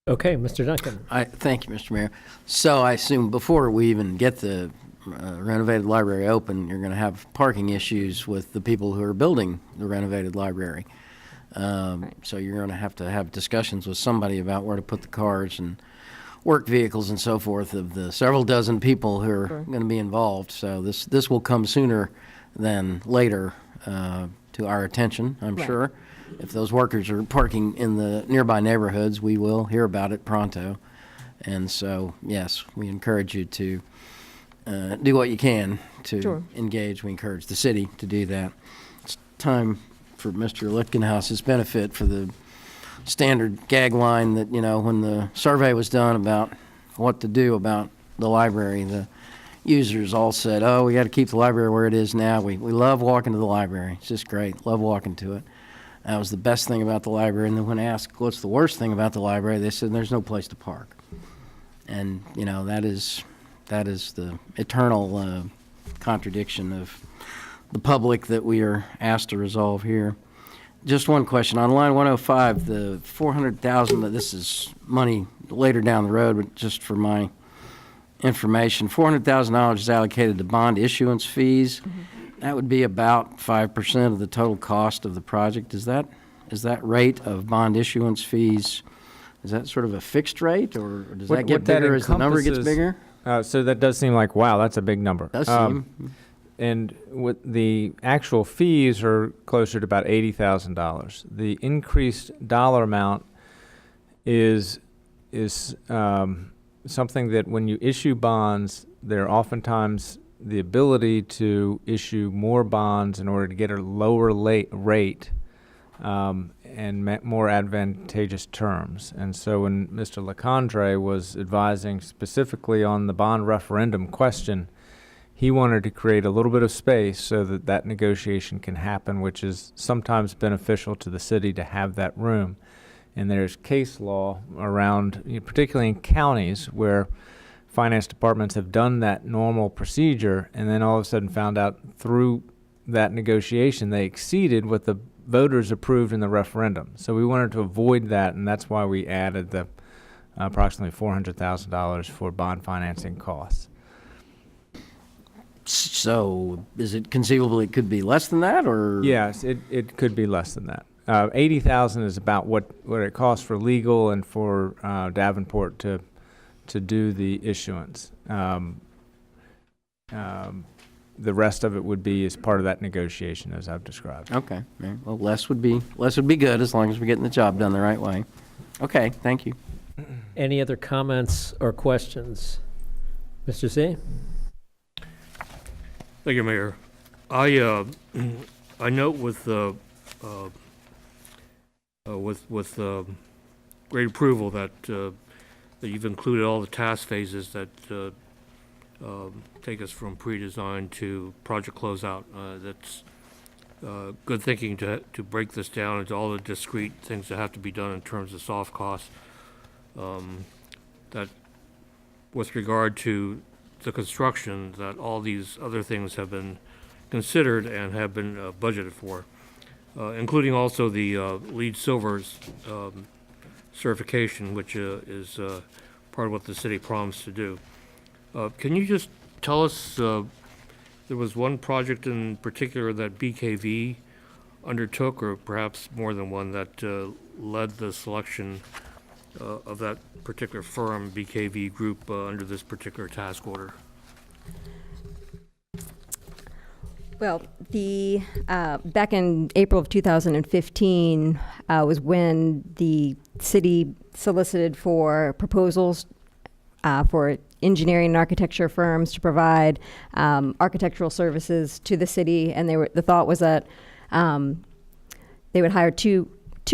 Okay, Mr. Duncan. Thank you, Mr. Mayor. So I assume before we even get the renovated library open, you're going to have parking issues with the people who are building the renovated library. Right. So you're going to have discussions with somebody about where to put the cars and work vehicles and so forth of the several dozen people who are going to be involved. So this will come sooner than later to our attention, I'm sure. If those workers are parking in the nearby neighborhoods, we will hear about it pronto. And so, yes, we encourage you to do what you can to engage. We encourage the city to do that. It's time for Mr. Lichtenhaus's benefit for the standard gag line that, when the survey was done about what to do about the library, the users all said, oh, we got to keep the library where it is now. We love walking to the library. It's just great. Love walking to it. That was the best thing about the library. And then when asked what's the worst thing about the library, they said there's no place to park. And, that is the eternal contradiction of the public that we are asked to resolve here. Just one question. On line 105, the $400,000, this is money later down the road, but just for my information, $400,000 is allocated to bond issuance fees. Mm-hmm. That would be about 5% of the total cost of the project. Is that rate of bond issuance fees, is that sort of a fixed rate, or does that get bigger as the number gets bigger? So that does seem like, wow, that's a big number. Does seem. And with the actual fees are closer to about $80,000. The increased dollar amount is something that when you issue bonds, there are oftentimes the ability to issue more bonds in order to get a lower rate and more advantageous terms. And so when Mr. LeCondre was advising specifically on the bond referendum question, he wanted to create a little bit of space so that negotiation can happen, which is sometimes beneficial to the city to have that room. And there's case law around, particularly in counties where finance departments have done that normal procedure and then all of a sudden found out through that negotiation they exceeded what the voters approved in the referendum. So we wanted to avoid that, and that's why we added the approximately $400,000 for bond financing costs. so is it conceivable it could be less than that, or? Yes, it could be less than that. 80,000 is about what it costs for legal and for Davenport to do the issuance. The rest of it would be as part of that negotiation, as I've described. Okay. All right. Well, less would be good as long as we're getting the job done the right way. Okay. Thank you. Any other comments or questions? Mr. Z? Thank you, Mayor. I note with great approval that you've included all the task phases that take us from pre-design to project closeout. That's good thinking to break this down into all the discrete things that have to be done in terms of soft costs. That with regard to the construction, that all these other things have been considered and have been budgeted for, including also the LEED Silver's certification, which is part of what the city promised to do. Can you just tell us, there was one project in particular that BKV undertook, or perhaps more than one, that led the selection of that particular firm, BKV Group, under this particular task order? Well, the back in April of 2015 was when the city solicited for proposals for engineering and architecture firms to provide architectural services to the city, and the thought was that they would hire two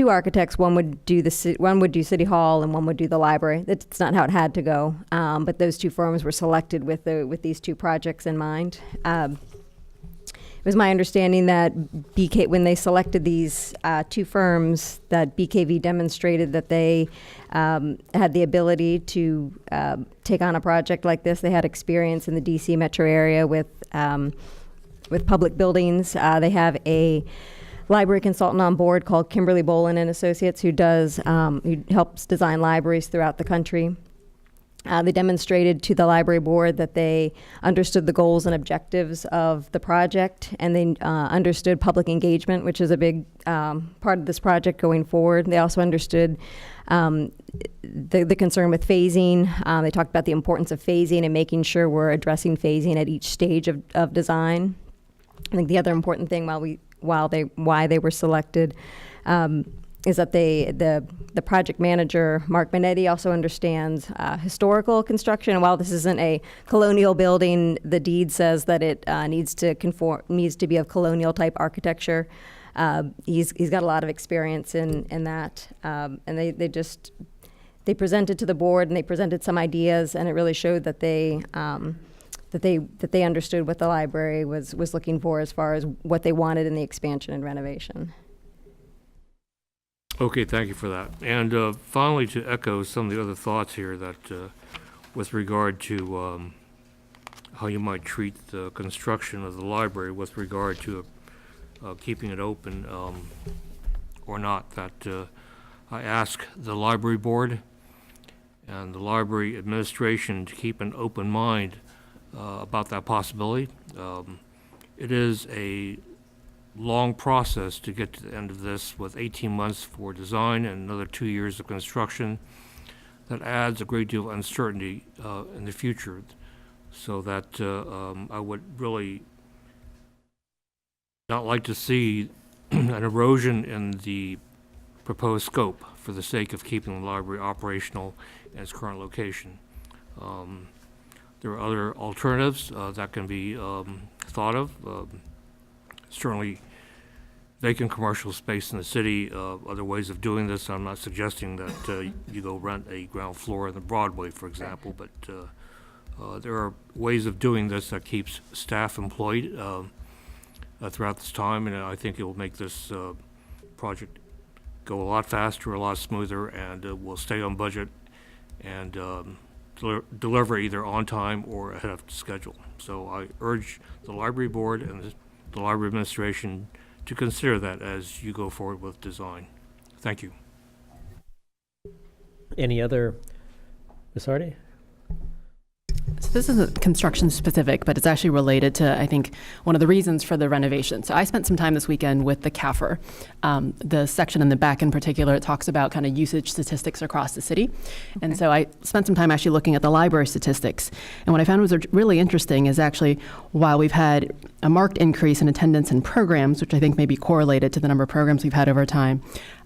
architects. One would do City Hall, and one would do the library. That's not how it had to go, but those two firms were selected with these two projects in mind. It was my understanding that when they selected these two firms, that BKV demonstrated that they had the ability to take on a project like this. They had experience in the DC metro area with public buildings. They have a library consultant on board called Kimberly Bolin and Associates, who helps design libraries throughout the country. They demonstrated to the library board that they understood the goals and objectives of the project, and they understood public engagement, which is a big part of this project going forward. They also understood the concern with phasing. They talked about the importance of phasing and making sure we're addressing phasing at each stage of design. I think the other important thing why they were selected is that the project manager, Mark Minetti, also understands historical construction. And while this isn't a colonial building, the deed says that it needs to be of colonial type architecture. He's got a lot of experience in that, and they presented to the board, and they presented some ideas, and it really showed that they understood what the library was looking for as far as what they wanted in the expansion and renovation. Okay, thank you for that. And finally, to echo some of the other thoughts here, that with regard to how you might treat the construction of the library with regard to keeping it open or not, that I ask the library board and the library administration to keep an open mind about that possibility. It is a long process to get to the end of this, with 18 months for design and another 2 years of construction. That adds a great deal of uncertainty in the future, so that I would really not like to see an erosion in the proposed scope for the sake of keeping the library operational in its current location. There are other alternatives that can be thought of. Certainly vacant commercial space in the city, other ways of doing this. I'm not suggesting that you go rent a ground floor in the Broadway, for example, but there are ways of doing this that keeps staff employed throughout this time, and I think it will make this project go a lot faster, a lot smoother, and will stay on budget and deliver either on time or ahead of schedule. So I urge the library board and the library administration to consider that as you go forward with design. Thank you. Any other, Ms. Hardy? This isn't construction specific, but it's actually related to, I think, one of the reasons for the renovation. So I spent some time this weekend with the CAFR. The section in the back in particular, it talks about kind of usage statistics across the city. And so I spent some time actually looking at the library statistics. And what I found was really interesting is actually, while we've had a marked increase in attendance in programs, which I think may be correlated to the number of programs we've had over time,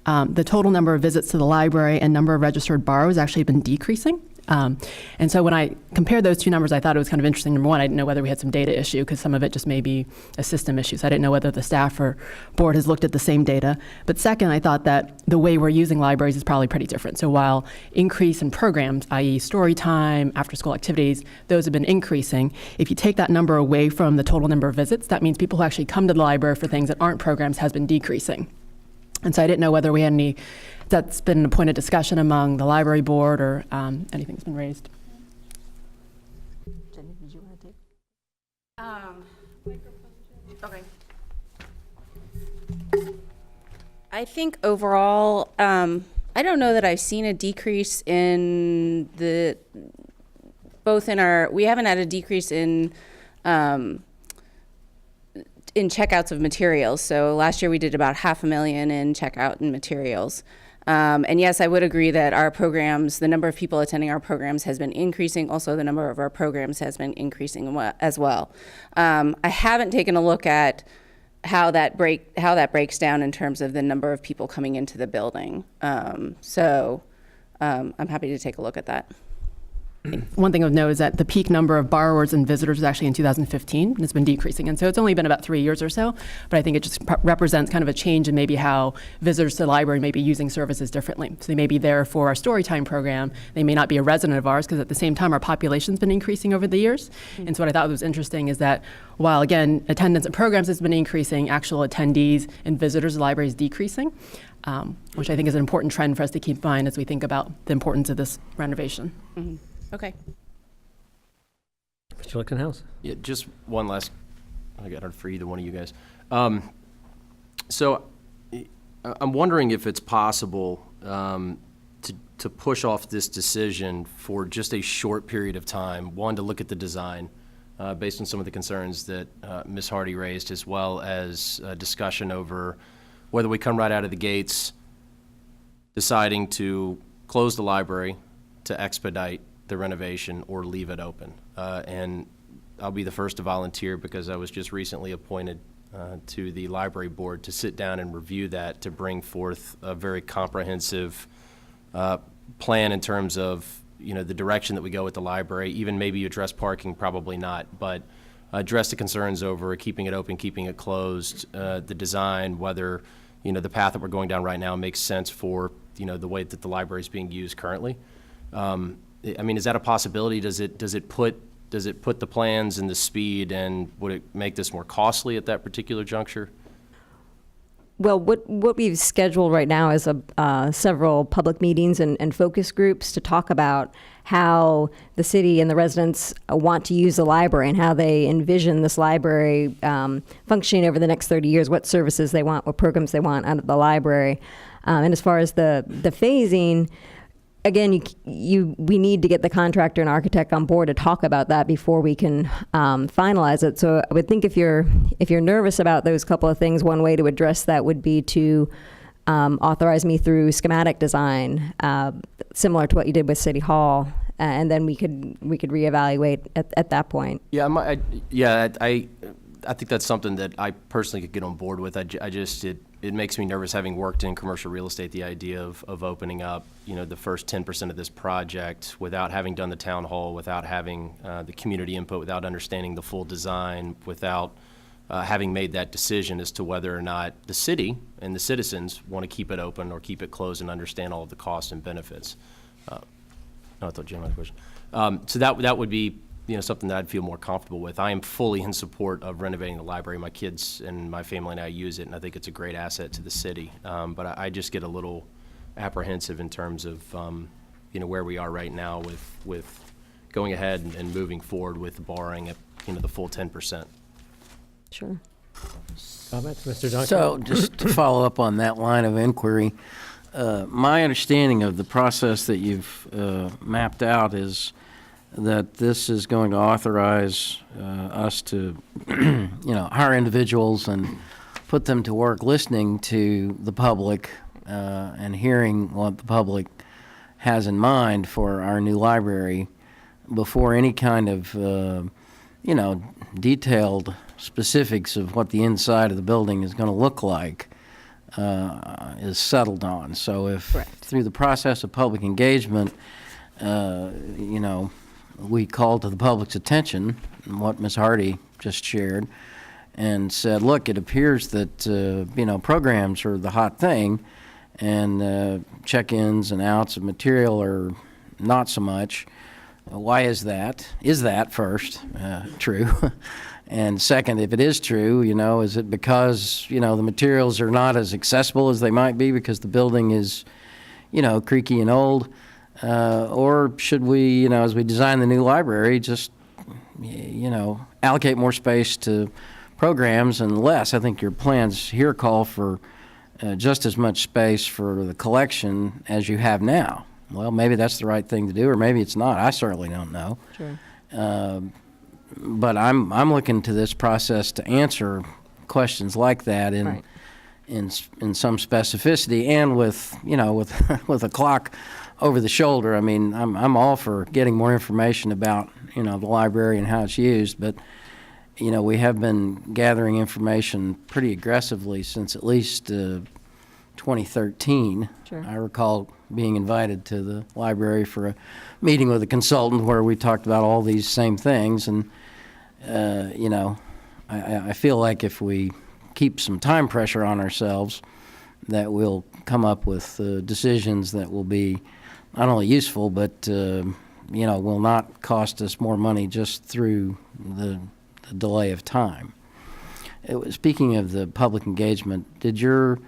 the total number of visits to the library and number of registered borrowers actually been decreasing. And so when I compared those two numbers, I thought it was kind of interesting. Number one, I didn't know whether we had some data issue because some of it just may be a system issue. So I didn't know whether the staff or board has looked at the same data. But second, I thought that the way we're using libraries is probably pretty different. So while increase in programs, i.e. story time, after school activities, those have been increasing. If you take that number away from the total number of visits, that means people who actually come to the library for things that aren't programs has been decreasing. And so I didn't know whether we had any, that's been a point of discussion among the library board or anything that's been raised. Jenny, did you want to take? Okay. I think overall, I don't know that I've seen a decrease in we haven't had a decrease in checkouts of materials. So last year we did about $500,000 in checkout in materials. And yes, I would agree that our programs, the number of people attending our programs has been increasing. Also, the number of our programs has been increasing as well. I haven't taken a look at how that breaks down in terms of the number of people coming into the building. So I'm happy to take a look at that. One thing of note is that the peak number of borrowers and visitors was actually in 2015, and it's been decreasing. And so it's only been about 3 years or so, but I think it just represents kind of a change in maybe how visitors to the library may be using services differently. So they may be there for our Storytime program. They may not be a resident of ours because at the same time our population's been increasing over the years. And so what I thought was interesting is that while, again, attendance at programs has been increasing, actual attendees and visitors to the library is decreasing, which I think is an important trend for us to keep in mind as we think about the importance of this renovation. Mm-hmm. Okay. Mr. Lichtenhouse? Yeah, just one last, I got it for either one of you guys. So I'm wondering if it's possible to push off this decision for just a short period of time. One, to look at the design based on some of the concerns that Ms. Hardy raised, as well as a discussion over whether we come right out of the gates deciding to close the library to expedite the renovation or leave it open. And I'll be the first to volunteer because I was just recently appointed to the library board to sit down and review that, to bring forth a very comprehensive plan in terms of, you know, the direction that we go with the library. Even maybe address parking, probably not, but address the concerns over keeping it open, keeping it closed, the design, whether, you know, the path that we're going down right now makes sense for, you know, the way that the library is being used currently. I mean, is that a possibility? Does it put the plans and the speed, and would it make this more costly at that particular juncture? Well, what we've scheduled right now is several public meetings and focus groups to talk about how the city and the residents want to use the library and how they envision this library functioning over the next 30 years, what services they want, what programs they want out of the library. And as far as the phasing, again, we need to get the contractor and architect on board to talk about that before we can finalize it. So I would think if you're nervous about those couple of things, one way to address that would be to authorize me through schematic design, similar to what you did with City Hall, and then we could reevaluate at that point. Yeah, I think that's something that I personally could get on board with. It makes me nervous, having worked in commercial real estate, the idea of opening up, you know, the first 10% of this project without having done the town hall, without having the community input, without understanding the full design, without having made that decision as to whether or not the city and the citizens want to keep it open or keep it closed and understand all of the costs and benefits. I thought Jim had a question. So that would be, you know, something that I'd feel more comfortable with. I am fully in support of renovating the library. My kids and my family and I use it, and I think it's a great asset to the city. But I just get a little apprehensive in terms of, you know, where we are right now with going ahead and moving forward with borrowing at, you know, the full 10%. Sure. Comments, Mr. Duncan? So just to follow up on that line of inquiry, my understanding of the process that you've mapped out is that this is going to authorize us to, hire individuals and put them to work listening to the public and hearing what the public has in mind for our new library before any kind of, detailed specifics of what the inside of the building is going to look like is settled on. So if through the process of public engagement, we called to the public's attention what Ms. Hardy just shared and said, look, it appears that, programs are the hot thing and check-ins and outs of material are not so much. Why is that? Is that, first, true? And second, if it is true, is it because, the materials are not as accessible as they might be because the building is, creaky and old? Or should we, as we design the new library, just, allocate more space to programs and less? I think your plans here call for just as much space for the collection as you have now. Well, maybe that's the right thing to do, or maybe it's not. I certainly don't know. Sure. But I'm looking to this process to answer questions like that in some specificity and with with a clock over the shoulder. I mean, I'm all for getting more information about the library and how it's used, but we have been gathering information pretty aggressively since at least 2013. Sure. I recall being invited to the library for a meeting with a consultant where we talked about all these same things, and I feel like if we keep some time pressure on ourselves, that we'll come up with decisions that will be not only useful, but will not cost us more money just through the delay of time. Speaking of the public engagement, did your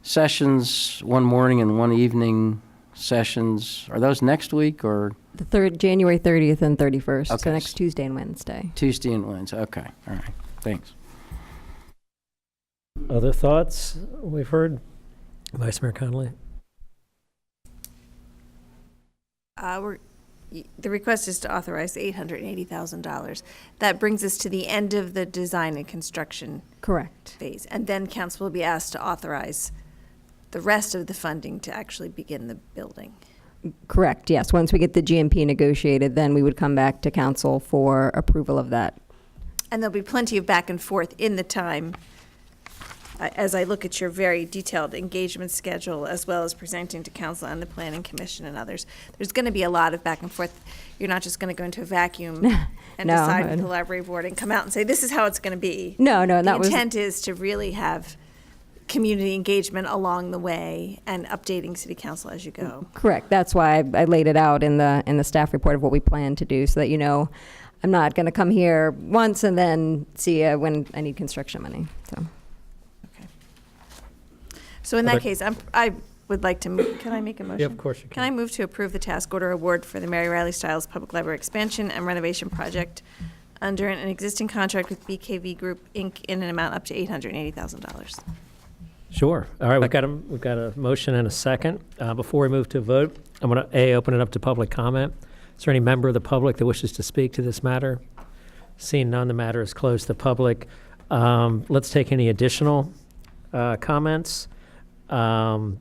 sessions, one morning and one evening sessions, are those next week or? January 30th and 31st, Okay. so next Tuesday and Wednesday. Tuesday and Wednesday, okay, all right, thanks. Other thoughts we've heard? Vice Mayor Connolly? The request is to authorize $880,000. That brings us to the end of the design and construction Correct. phase. And then council will be asked to authorize the rest of the funding to actually begin the building. Correct, yes. Once we get the GMP negotiated, then we would come back to council for approval of that. And there'll be plenty of back and forth in the time, as I look at your very detailed engagement schedule, as well as presenting to council and the planning commission and others. There's going to be a lot of back and forth. You're not just going to go into a vacuum and No, decide with the library board and come out and say, this is how it's going to be. No, and The that was. intent is to really have community engagement along the way and updating city council as you go. Correct. That's why I laid it out in the staff report of what we plan to do, so that I'm not going to come here once and then see you when I need construction money. So in that Okay. case, I would like to move, can I make a motion? Yeah, of course you Can I move to approve the task order award for the Mary Riley Stiles Public Library Expansion and Renovation Project under an existing contract with BKV Group, Inc. in an amount up to $880,000? Sure. All right, we've got a motion and a second. Before we move to a vote, I'm going to open it up to public comment. Is there any member of the public that wishes to speak to this matter? Seeing none, the matter is closed to the public. Let's take any additional comments. Are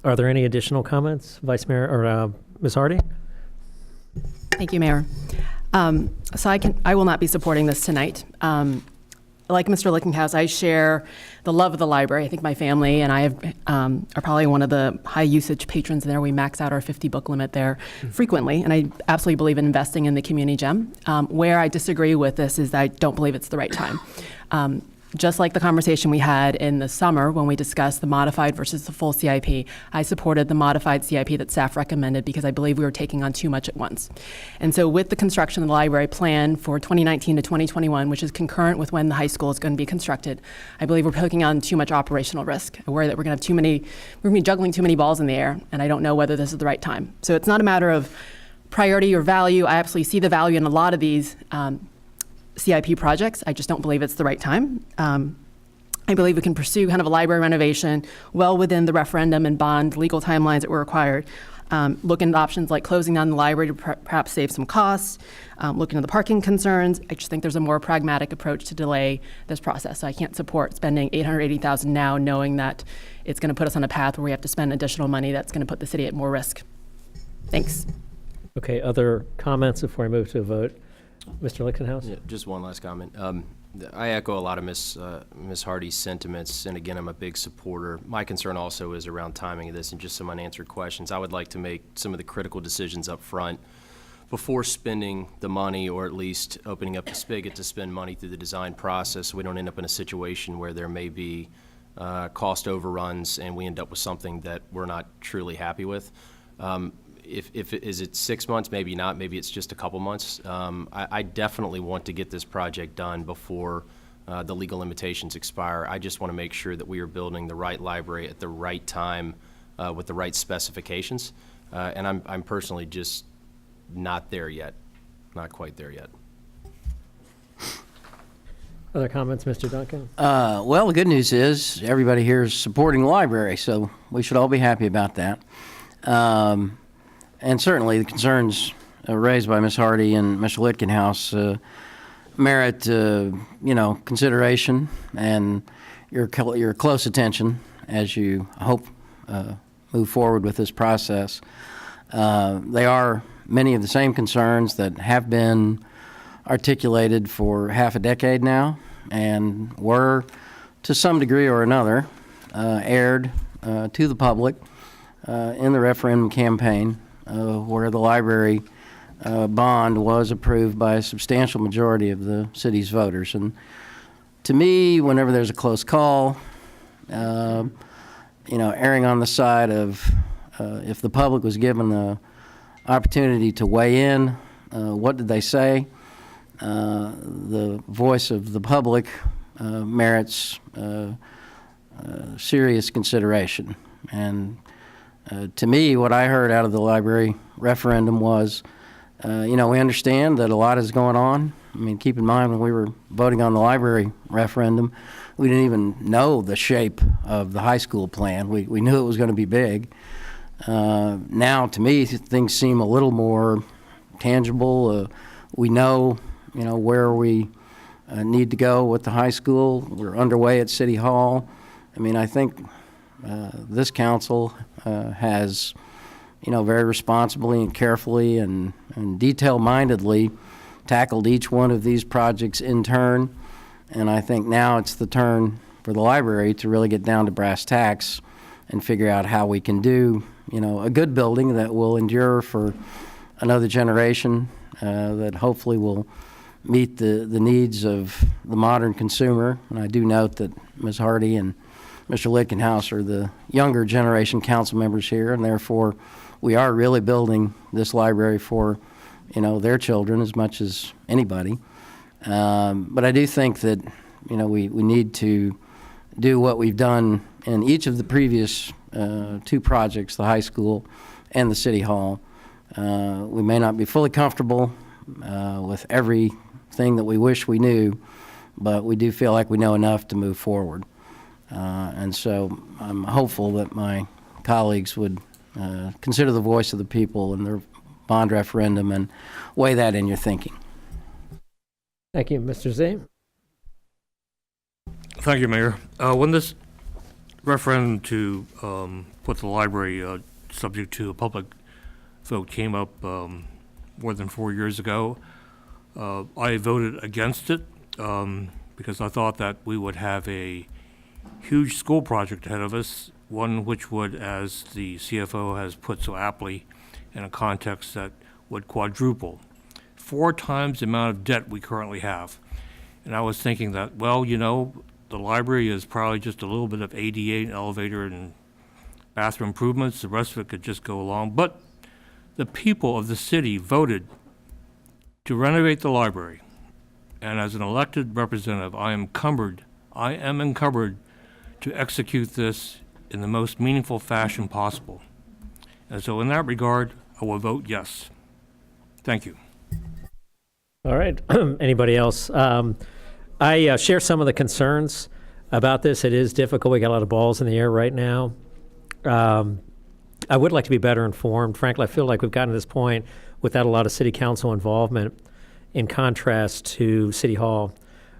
there any additional comments, Vice Mayor or Ms. Hardy? Thank you, Mayor. So I will not be supporting this tonight. Like Mr. Lickinghouse, I share the love of the library. I think my family and I are probably one of the high usage patrons there. We max out our 50 book limit there frequently, and I absolutely believe in investing in the community gem. Where I disagree with this is that I don't believe it's the right time. Just like the conversation we had in the summer when we discussed the modified versus the full CIP, I supported the modified CIP that staff recommended because I believe we were taking on too much at once. And so with the construction of the library plan for 2019 to 2021, which is concurrent with when the high school is going to be constructed, I believe we're taking on too much operational risk. I worry that we're going to be juggling too many balls in the air, and I don't know whether this is the right time. So it's not a matter of priority or value. I absolutely see the value in a lot of these CIP projects. I just don't believe it's the right time. I believe we can pursue kind of a library renovation well within the referendum and bond legal timelines that were required. Looking at options like closing down the library to perhaps save some costs, looking at the parking concerns. I just think there's a more pragmatic approach to delay this process. So I can't support spending $880,000 now, knowing that it's going to put us on a path where we have to spend additional money that's going to put the city at more risk. Thanks. Okay, other comments before I move to a vote? Mr. Lichtenhouse? Yeah, just one last comment. I echo a lot of Ms. Hardy's sentiments, and again, I'm a big supporter. My concern also is around timing of this and just some unanswered questions. I would like to make some of the critical decisions up front before spending the money, or at least opening up the spigot to spend money through the design process, so we don't end up in a situation where there may be cost overruns and we end up with something that we're not truly happy with. Is it 6 months? Maybe not. Maybe it's just a couple months. I definitely want to get this project done before the legal limitations expire. I just want to make sure that we are building the right library at the right time with the right specifications. And I'm personally just not there yet, not quite there yet. Other comments, Mr. Duncan? Well, the good news is everybody here is supporting the library, so we should all be happy about that. And certainly the concerns raised by Ms. Hardy and Mr. Lichtenhouse merit, consideration and your close attention as you hope move forward with this process. They are many of the same concerns that have been articulated for half a decade now and were, to some degree or another, aired to the public in the referendum campaign, where the library bond was approved by a substantial majority of the city's voters. And to me, whenever there's a close call, erring on the side of if the public was given the opportunity to weigh in, what did they say? The voice of the public merits serious consideration. And to me, what I heard out of the library referendum was, we understand that a lot is going on. I mean, keep in mind when we were voting on the library referendum, we didn't even know the shape of the high school plan. We knew it was going to be big. Now, to me, things seem a little more tangible. We know, where we need to go with the high school. We're underway at City Hall. I mean, I think this council has, very responsibly and carefully and detail-mindedly tackled each one of these projects in turn. And I think now it's the turn for the library to really get down to brass tacks and figure out how we can do, a good building that will endure for another generation, that hopefully will meet the needs of the modern consumer. And I do note that Ms. Hardy and Mr. Lichtenhouse are the younger generation council members here, and therefore we are really building this library for, their children as much as anybody. But I do think that, we need to do what we've done in each of the previous two projects, the high school and the City Hall. We may not be fully comfortable with everything that we wish we knew, but we do feel like we know enough to move forward. And so I'm hopeful that my colleagues would consider the voice of the people in their bond referendum and weigh that in your thinking. Thank you. Mr. Zane? Thank you, Mayor. When this referendum to put the library subject to a public vote came up more than 4 years ago, I voted against it because I thought that we would have a huge school project ahead of us, one which would, as the CFO has put so aptly, in a context that would quadruple, 4 times the amount of debt we currently have. And I was thinking that, well, the library is probably just a little bit of ADA and elevator and bathroom improvements. The rest of it could just go along. But the people of the city voted to renovate the library. And as an elected representative, I am encumbered to execute this in the most meaningful fashion possible. And so in that regard, I will vote yes. Thank you. All right. Anybody else? I share some of the concerns about this. It is difficult. We got a lot of balls in the air right now. I would like to be better informed. Frankly, I feel like we've gotten to this point without a lot of city council involvement, in contrast to City Hall,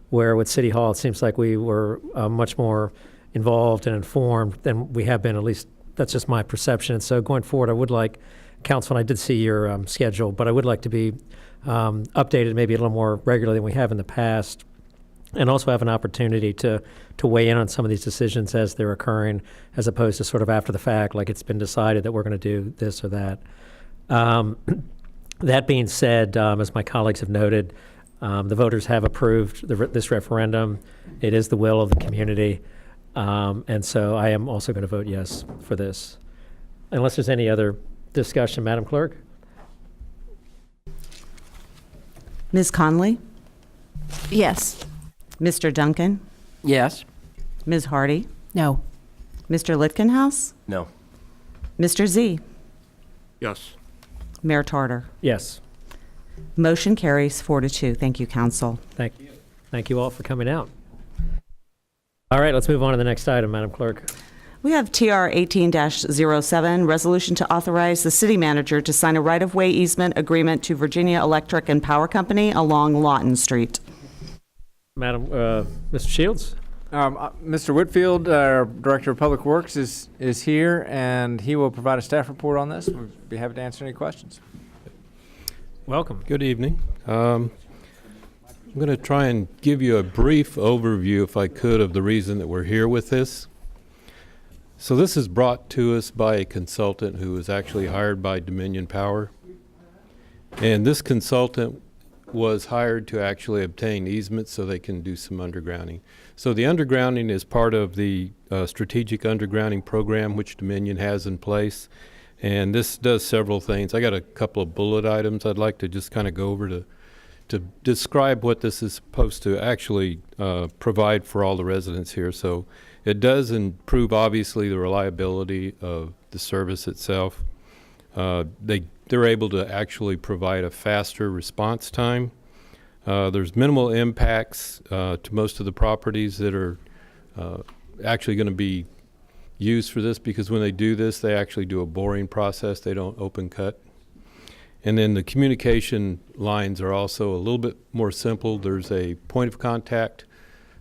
where with City Hall, it seems like we were much more involved and informed than we have been. At least that's just my perception. And so going forward, I would like, Council, and I did see your schedule, but I would like to be updated maybe a little more regularly than we have in the past, and also have an opportunity to weigh in on some of these decisions as they're occurring, as opposed to sort of after the fact, like it's been decided that we're going to do this or that. That being said, as my colleagues have noted, the voters have approved this referendum. It is the will of the community, and so I am also going to vote yes for this. Unless there's any other discussion, Madam Clerk? Ms. Conley? Yes. Mr. Duncan? Yes. Ms. Hardy? No. Mr. Litkenhouse? No. Mr. Z? Yes. Mayor Tarter? Yes. Motion carries 4-2. Thank you, Council. Thank you. Thank you all for coming out. All right, let's move on to the next item, Madam Clerk. We have TR 18-07, resolution to authorize the city manager to sign a right-of-way easement agreement to Virginia Electric and Power Company along Lawton Street. Madam, Mr. Shields? Mr. Whitfield, our Director of Public Works, is here, and he will provide a staff report on this. We'd be happy to answer any questions. Welcome. Good evening. I'm going to try and give you a brief overview, if I could, of the reason that we're here with this. So this is brought to us by a consultant who was actually hired by Dominion Power. And this consultant was hired to actually obtain easements so they can do some undergrounding. So the undergrounding is part of the strategic undergrounding program which Dominion has in place. And this does several things. I got a couple of bullet items I'd like to just kind of go over to describe what this is supposed to actually provide for all the residents here. So it does improve, obviously, the reliability of the service itself. They're able to actually provide a faster response time. There's minimal impacts to most of the properties that are actually going to be used for this, because when they do this, they actually do a boring process. They don't open cut. And then the communication lines are also a little bit more simple. There's a point of contact,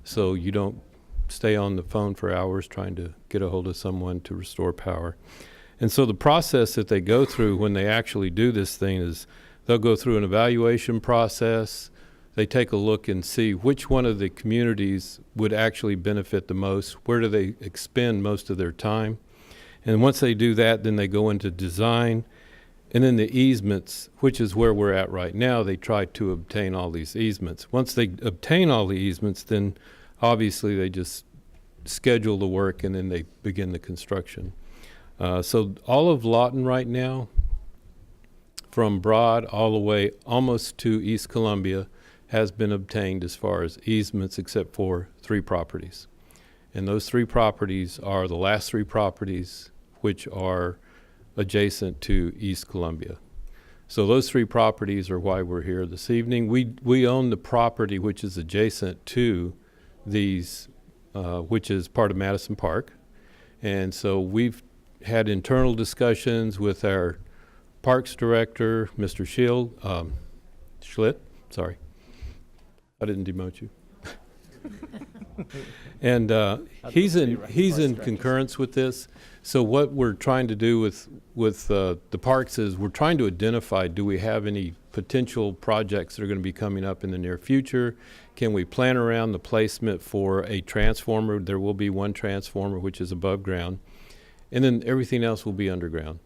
so you don't stay on the phone for hours trying to get a hold of someone to restore power. And so the process that they go through when they actually do this thing is they'll go through an evaluation process. They take a look and see which one of the communities would actually benefit the most, where do they expend most of their time. And once they do that, then they go into design. And then the easements, which is where we're at right now, they try to obtain all these easements. Once they obtain all the easements, then obviously they just schedule the work and then they begin the construction. So all of Lawton right now, from Broad all the way almost to East Columbia, has been obtained as far as easements, except for 3 properties. And those 3 properties are the last 3 properties which are adjacent to East Columbia. So those 3 properties are why we're here this evening. We own the property which is adjacent to these, which is part of Madison Park. And so we've had internal discussions with our Parks Director, Mr. Schlitt, sorry. I didn't demote you. And he's in concurrence with this. So what we're trying to do with the parks is we're trying to identify, do we have any potential projects that are going to be coming up in the near future? Can we plan around the placement for a transformer? There will be one transformer which is above ground, and then everything else will be underground.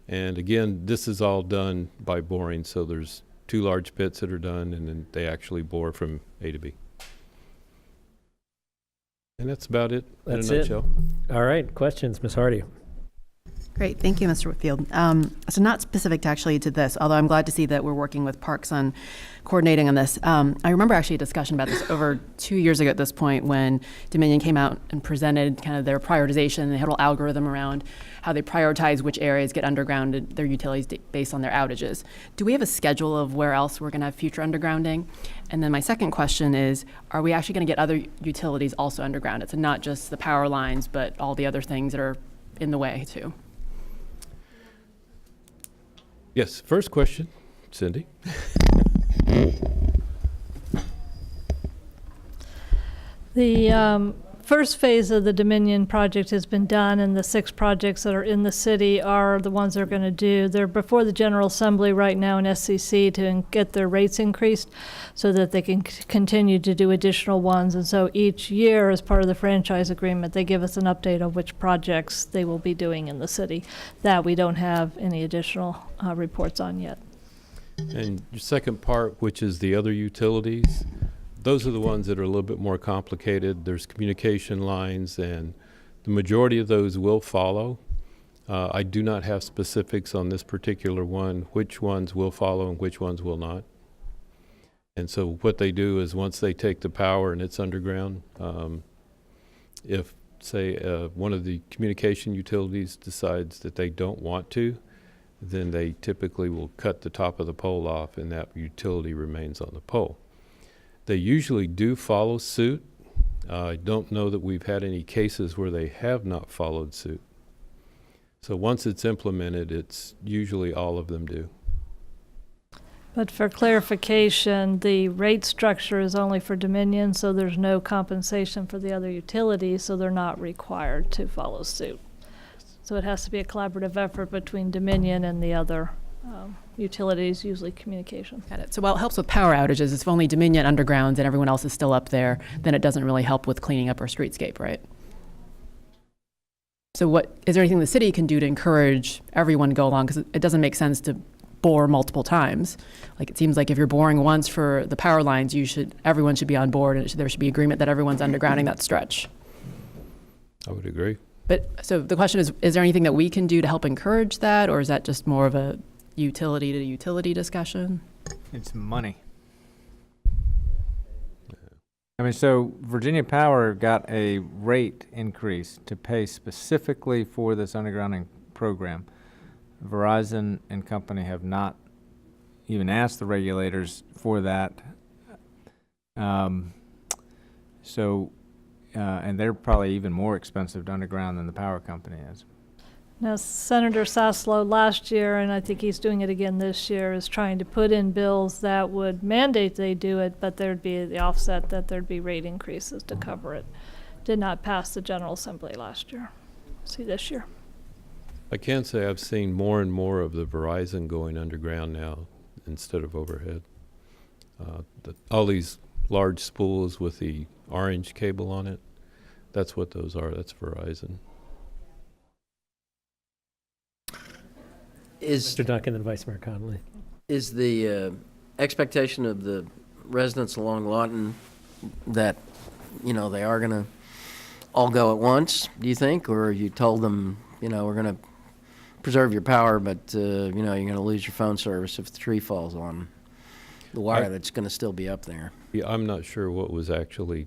And again, this is all done by boring, so there's 2 large pits that are done, and then they actually bore from A to B. And that's about it in a nutshell. All right, questions, Ms. Hardy? Great, thank you, Mr. Whitfield. So not specific to this, although I'm glad to see that we're working with Parks on coordinating on this. I remember actually a discussion about this over 2 years ago at this point when Dominion came out and presented kind of their prioritization. They had a little algorithm around how they prioritize which areas get undergrounded, their utilities based on their outages. Do we have a schedule of where else we're going to have future undergrounding? And then my second question is, are we actually going to get other utilities also undergrounded? So not just the power lines, but all the other things that are in the way too. Yes, first question, Cindy. The first phase of the Dominion project has been done, and the 6 projects that are in the city are the ones they're going to do. They're before the General Assembly right now in SCC to get their rates increased so that they can continue to do additional ones. And so each year, as part of the franchise agreement, they give us an update of which projects they will be doing in the city that we don't have any additional reports on yet. And your second part, which is the other utilities, those are the ones that are a little bit more complicated. There's communication lines, and the majority of those will follow. I do not have specifics on this particular one, which ones will follow and which ones will not. And so what they do is once they take the power and it's underground, if, say, one of the communication utilities decides that they don't want to, then they typically will cut the top of the pole off and that utility remains on the pole. They usually do follow suit. I don't know that we've had any cases where they have not followed suit. So once it's implemented, it's usually all of them do. But for clarification, the rate structure is only for Dominion, so there's no compensation for the other utilities, so they're not required to follow suit. So it has to be a collaborative effort between Dominion and the other utilities, usually communication. Got it. So while it helps with power outages, if only Dominion undergrounds and everyone else is still up there, then it doesn't really help with cleaning up our streetscape, right? So what, is there anything the city can do to encourage everyone to go along? Because it doesn't make sense to bore multiple times. Like, it seems like if you're boring once for the power lines, everyone should be on board, and there should be agreement that everyone's undergrounding that stretch. I would agree. But so the question is there anything that we can do to help encourage that, or is that just more of a utility to utility discussion? It's money. I mean, so Virginia Power got a rate increase to pay specifically for this undergrounding program. Verizon and company have not even asked the regulators for that. And they're probably even more expensive to underground than the power company is. Now, Senator Saslow last year, and I think he's doing it again this year, is trying to put in bills that would mandate they do it, but there'd be the offset that there'd be rate increases to cover it. Did not pass the General Assembly last year. See this year. I can say I've seen more and more of the Verizon going underground now instead of overhead. All these large spools with the orange cable on it, that's what those are. That's Verizon. Mr. Duncan and Vice Mayor Connolly. Is the expectation of the residents along Lawton that, they are going to all go at once, do you think? Or you told them, we're going to preserve your power, but, you're going to lose your phone service if the tree falls on the wire that's going to still be up there? Yeah, I'm not sure what was actually,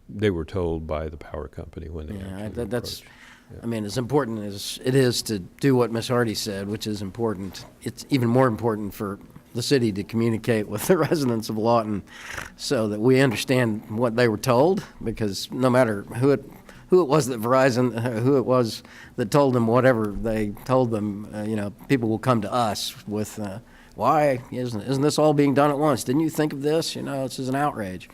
they were told by the power company when they actually that's. approached. I mean, as important as it is to do what Ms. Hardy said, which is important, it's even more important for the city to communicate with the residents of Lawton so that we understand what they were told, because no matter who it was that who it was that told them whatever they told them, people will come to us with, why isn't this all being done at once? Didn't you think of this? This is an outrage.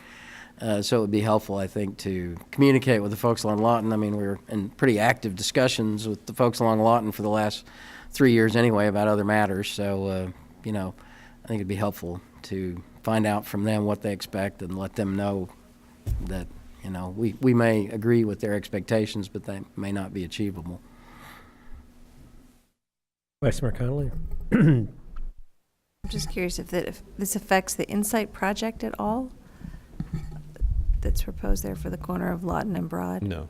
So it would be helpful, I think, to communicate with the folks along Lawton. I mean, we're in pretty active discussions with the folks along Lawton for the last 3 years anyway about other matters. So, I think it'd be helpful to find out from them what they expect and let them know that, we may agree with their expectations, but they may not be achievable. Vice Mayor Connolly. I'm just curious if this affects the Insight project at all? That's proposed there for the corner of Lawton and Broad? No.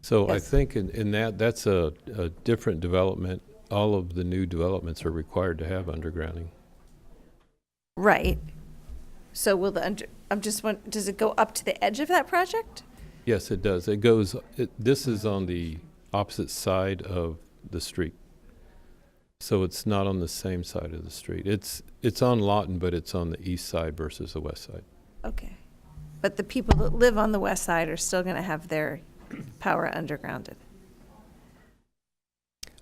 So I Yes. think in that's a different development. All of the new developments are required to have undergrounding. Right. So will does it go up to the edge of that project? Yes, it does. This is on the opposite side of the street. So it's not on the same side of the street. It's on Lawton, but it's on the east side versus the west side. Okay. But the people that live on the west side are still going to have their power undergrounded.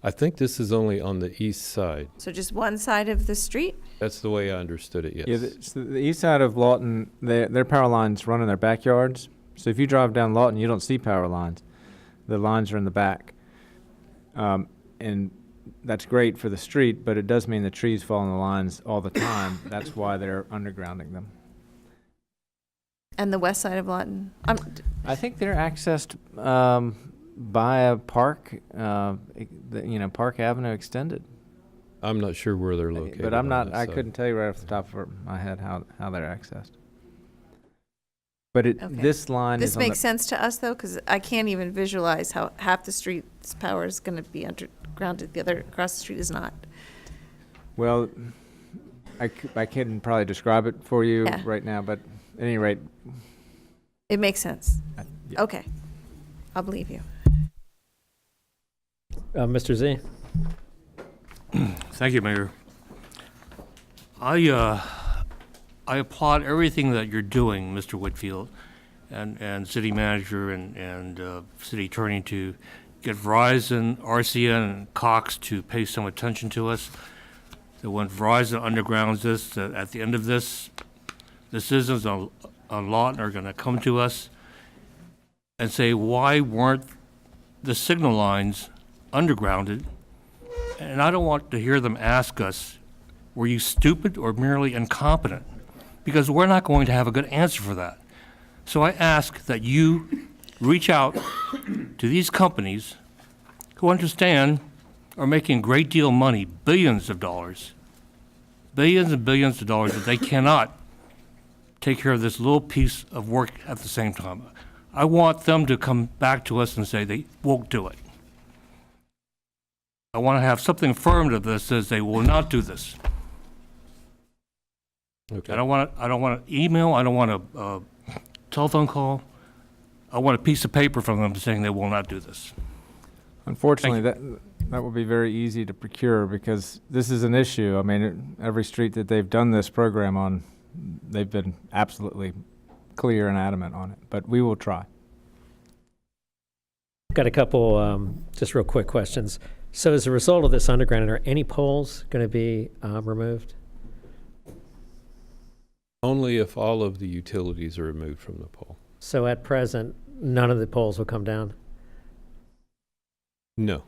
I think this is only on the east side. So just one side of the street? That's the way I understood it, yes. Yeah, the east side of Lawton, their power lines run in their backyards. So if you drive down Lawton, you don't see power lines. The lines are in the back. And that's great for the street, but it does mean the trees fall on the lines all the time. That's why they're undergrounding them. And the west side of Lawton? I think they're accessed by a park, Park Avenue Extended. I'm not sure where they're located. But I'm on not, that I side. couldn't tell you right off the top of my head how they're accessed. But Okay. this line This is on makes the, sense to us, though, because I can't even visualize how half the street's power is going to be undergrounded. The other across the street is not. well, I can probably describe it for you Yeah. right now, but at any rate, It makes sense. yeah. Okay. I'll believe you. Mr. Z? Thank you, Mayor. I applaud everything that you're doing, Mr. Whitfield, and city manager and city attorney to get Verizon, RCN, and Cox to pay some attention to us. That when Verizon undergrounds this, that at the end of this, the citizens on Lawton are going to come to us and say, why weren't the signal lines undergrounded? And I don't want to hear them ask us, were you stupid or merely incompetent? Because we're not going to have a good answer for that. So I ask that you reach out to these companies who understand are making a great deal of money, billions and billions of dollars, that they cannot take care of this little piece of work at the same time. I want them to come back to us and say they won't do it. I want to have something affirmative that says they will not do this. Okay. I don't want an email, I don't want a telephone call. I want a piece of paper from them saying they will not do this. Unfortunately, that would be very easy to procure because this is an issue. I mean, every street that they've done this program on, they've been absolutely clear and adamant on it. But we will try. Got a couple just real quick questions. So as a result of this undergrounding, are any poles going to be removed? Only if all of the utilities are removed from the pole. So at present, none of the poles will come down? No,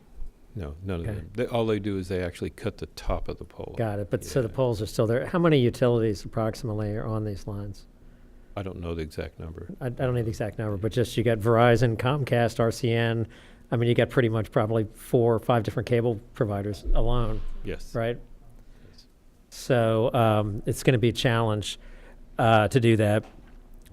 none Okay. of them. All they do is they actually cut the top of the pole. Got it, but so the poles are still there. How many utilities approximately are on these lines? I don't know the exact number. I don't need the exact number, but just you got Verizon, Comcast, RCN. I mean, you got pretty much probably 4 or 5 different cable providers alone, Yes. right? So it's going to be a challenge to do that.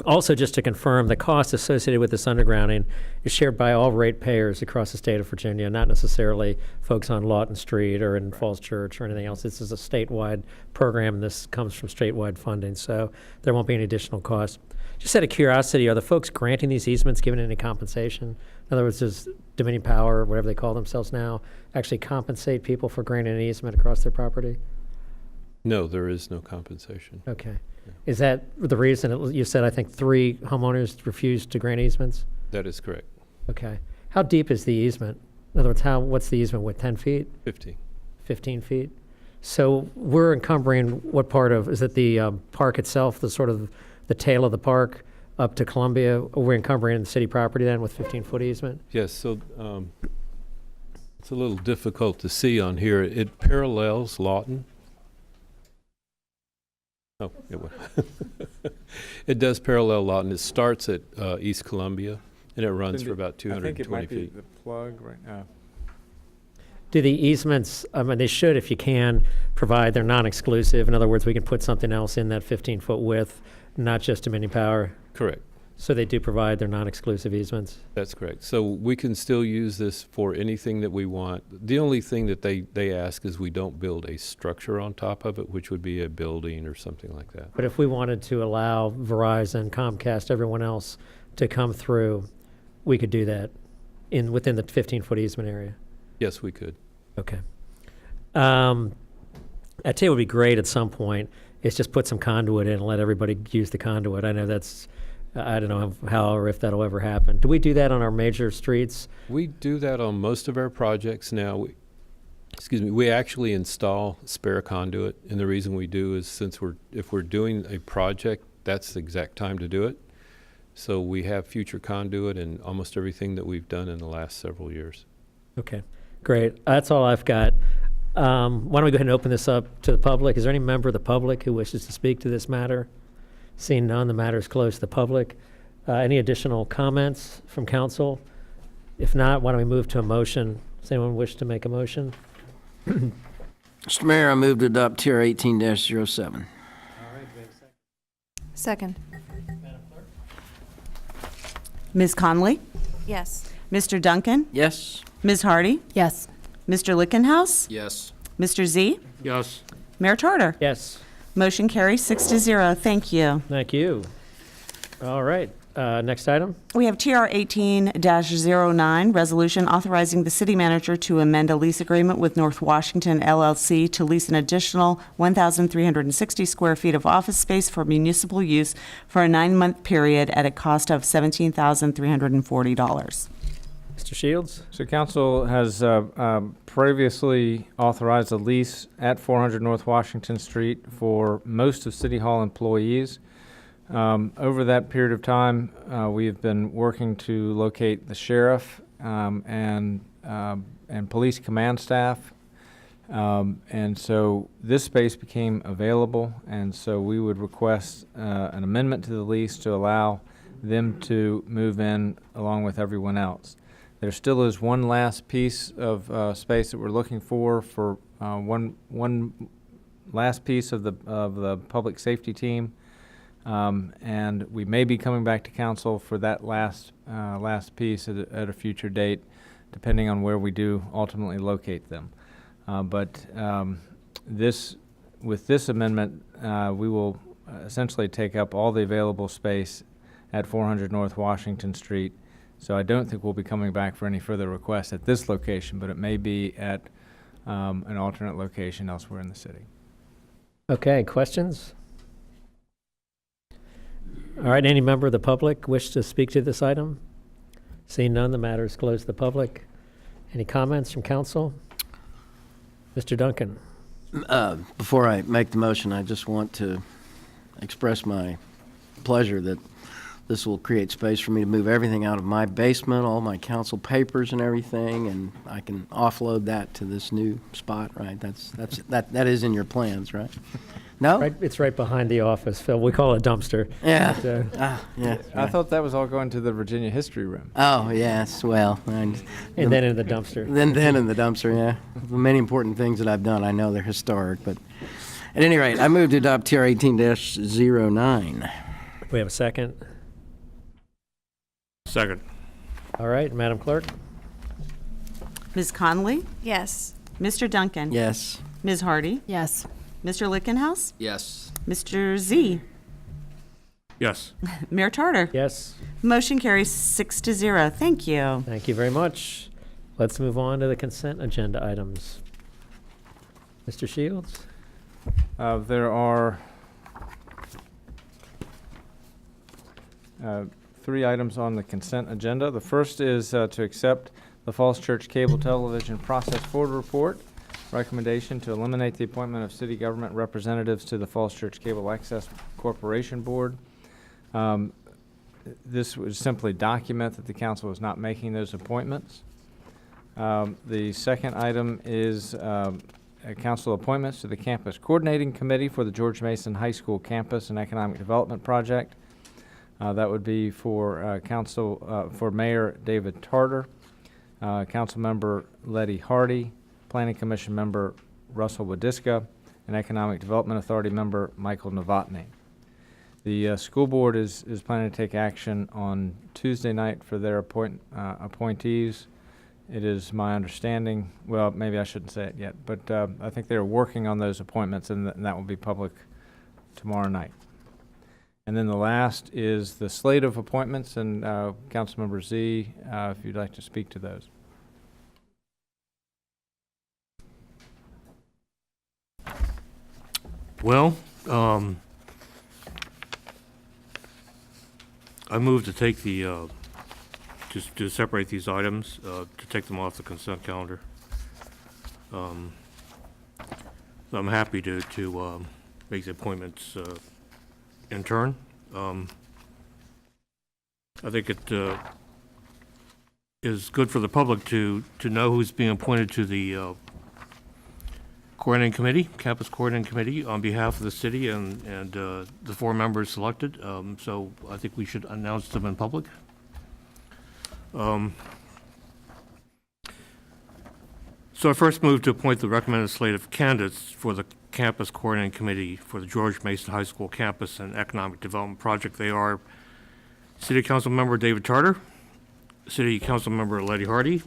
Also, just to confirm, the cost associated with this undergrounding is shared by all ratepayers across the state of Virginia, not necessarily folks on Lawton Street or in Falls Church or anything else. This is a statewide program, and this comes from statewide funding, so there won't be any additional cost. Just out of curiosity, are the folks granting these easements given any compensation? In other words, does Dominion Power, or whatever they call themselves now, actually compensate people for granting an easement across their property? No, there is no compensation. Okay. Is that the reason, you said, I think 3 homeowners refused to grant easements? That is correct. Okay. How deep is the easement? In other words, what's the easement width, 10 feet? 15. 15 feet? So we're encumbering what part of, is it the park itself, the sort of the tail of the park up to Columbia? We're encumbering the city property then with 15-foot easement? Yes, so it's a little difficult to see on here. It parallels Lawton. Oh, it does parallel Lawton. It starts at East Columbia, and it runs for about 220 I think it might feet. be the plug right now. Do the easements, I mean, they should, if you can, provide, they're non-exclusive. In other words, we can put something else in that 15-foot width, not just Dominion Power. Correct. So they do provide their non-exclusive easements? That's correct. So we can still use this for anything that we want. The only thing that they ask is we don't build a structure on top of it, which would be a building or something like that. But if we wanted to allow Verizon, Comcast, everyone else to come through, we could do that within the 15-foot easement area? Yes, we could. Okay. I tell you what would be great at some point is just put some conduit in and let everybody use the conduit. I know that's, I don't know how or if that'll ever happen. Do we do that on our major streets? We do that on most of our projects now. We actually install spare conduit, and the reason we do is if we're doing a project, that's the exact time to do it. So we have future conduit in almost everything that we've done in the last several years. Okay, great. That's all I've got. Why don't we go ahead and open this up to the public? Is there any member of the public who wishes to speak to this matter? Seeing none, the matter is closed to the public. Any additional comments from council? If not, why don't we move to a motion? Does anyone wish to make a motion? Mr. Mayor, I move to adopt TR 18-07. Second. Ms. Conley? Yes. Mr. Duncan? Yes? Ms. Hardy? Yes. Mr. Lickenhouse? Yes. Mr. Z? Yes. Mayor Tarter? Yes. Motion carries 6-0. Thank you. Thank you. All right, next item. We have TR 18-09, resolution authorizing the city manager to amend a lease agreement with North Washington LLC to lease an additional 1,360 square feet of office space for municipal use for a 9-month period at a cost of $17,340. Mr. Shields? So council has previously authorized a lease at 400 North Washington Street for most of City Hall employees. Over that period of time, we have been working to locate the sheriff and police command staff. And so this space became available, and so we would request an amendment to the lease to allow them to move in along with everyone else. There still is one last piece of space that we're looking for one last piece of the public safety team. And we may be coming back to council for that last piece at a future date, depending on where we do ultimately locate them. With this amendment, we will essentially take up all the available space at 400 North Washington Street. So I don't think we'll be coming back for any further requests at this location, but it may be at an alternate location elsewhere in the city. Okay, questions? All right, any member of the public wish to speak to this item? Seeing none, the matter is closed to the public. Any comments from council? Mr. Duncan? Before I make the motion, I just want to express my pleasure that this will create space for me to move everything out of my basement, all my council papers and everything, and I can offload that to this new spot, right? That is in your plans, right? No? Right, it's right behind the office, Phil. We call it a dumpster. Yeah. But, Yeah. I thought that was all going to the Virginia History Room. Oh, yes, well. and then in the dumpster. Then in the dumpster, yeah. The many important things that I've done, I know they're historic, but at any rate, I move to adopt TR 18-09. We have a second. Second. All right, Madam Clerk? Ms. Conley? Yes. Mr. Duncan? Yes. Ms. Hardy? Yes. Mr. Lickenhouse? Yes. Mr. Z? Yes. Mayor Tarter? Yes. Motion carries 6-0. Thank you. Thank you very much. Let's move on to the consent agenda items. Mr. Shields? There are 3 items on the consent agenda. The first is to accept the Falls Church Cable Television Process Forward Report. Recommendation to eliminate the appointment of city government representatives to the Falls Church Cable Access Corporation Board. This would simply document that the council is not making those appointments. The second item is council appointments to the Campus Coordinating Committee for the George Mason High School Campus and Economic Development Project. That would be for for Mayor David Tarter, Council Member Letty Hardy, Planning Commission Member Russell Wadiska, and Economic Development Authority Member Michael Novotny. The school board is planning to take action on Tuesday night for their appointees. It is my understanding, well, maybe I shouldn't say it yet, but I think they're working on those appointments, and that will be public tomorrow night. And then the last is the slate of appointments, and Councilmember Z, if you'd like to speak to those. Well, I move to take the, just to separate these items, to take them off the consent calendar. I'm happy to make the appointments in turn. I think it is good for the public to know who's being appointed to the coordinating committee, campus coordinating committee on behalf of the city and the 4 members selected. So I think we should announce them in public. So I first moved to appoint the recommended slate of candidates for the campus coordinating committee for the George Mason High School campus and economic development project. They are City Council Member David Tarter, City Council Member Letty Hardy,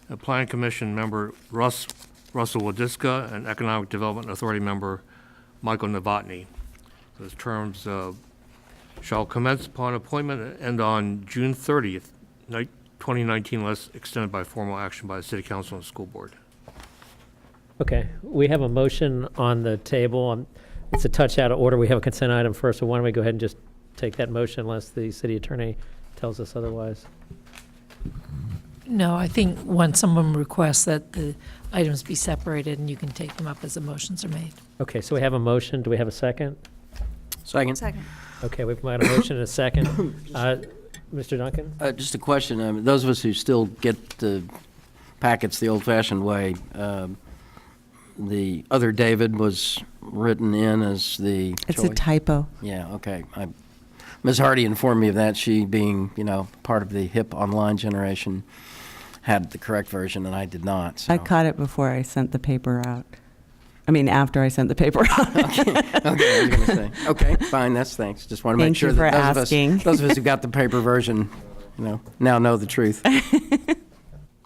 a Planning Commission Member Russell Wadiska, and Economic Development Authority Member Michael Novotny. Those terms shall commence upon appointment and end on June 30th, 2019, unless extended by formal action by the City Council and School Board. Okay, we have a motion on the table. It's a touch out of order. We have a consent item first, so why don't we go ahead and just take that motion unless the city attorney tells us otherwise? No, I think when someone requests that the items be separated, and you can take them up as the motions are made. Okay, so we have a motion. Do we have a second? Second. Second. Okay, we've got a motion and a second. Mr. Duncan? Just a question. Those of us who still get the packets the old-fashioned way, the other David was written in as the It's choice. a typo. Yeah, okay. Ms. Hardy informed me of that. She, being, part of the hip online generation, had the correct version, and I did not. So. I caught it before I sent the paper out. I mean, after I sent the paper out. Okay, I was going to say. Okay, fine, thanks. Just want to make Thank sure you for that asking. those of us who got the paper version, now know the truth.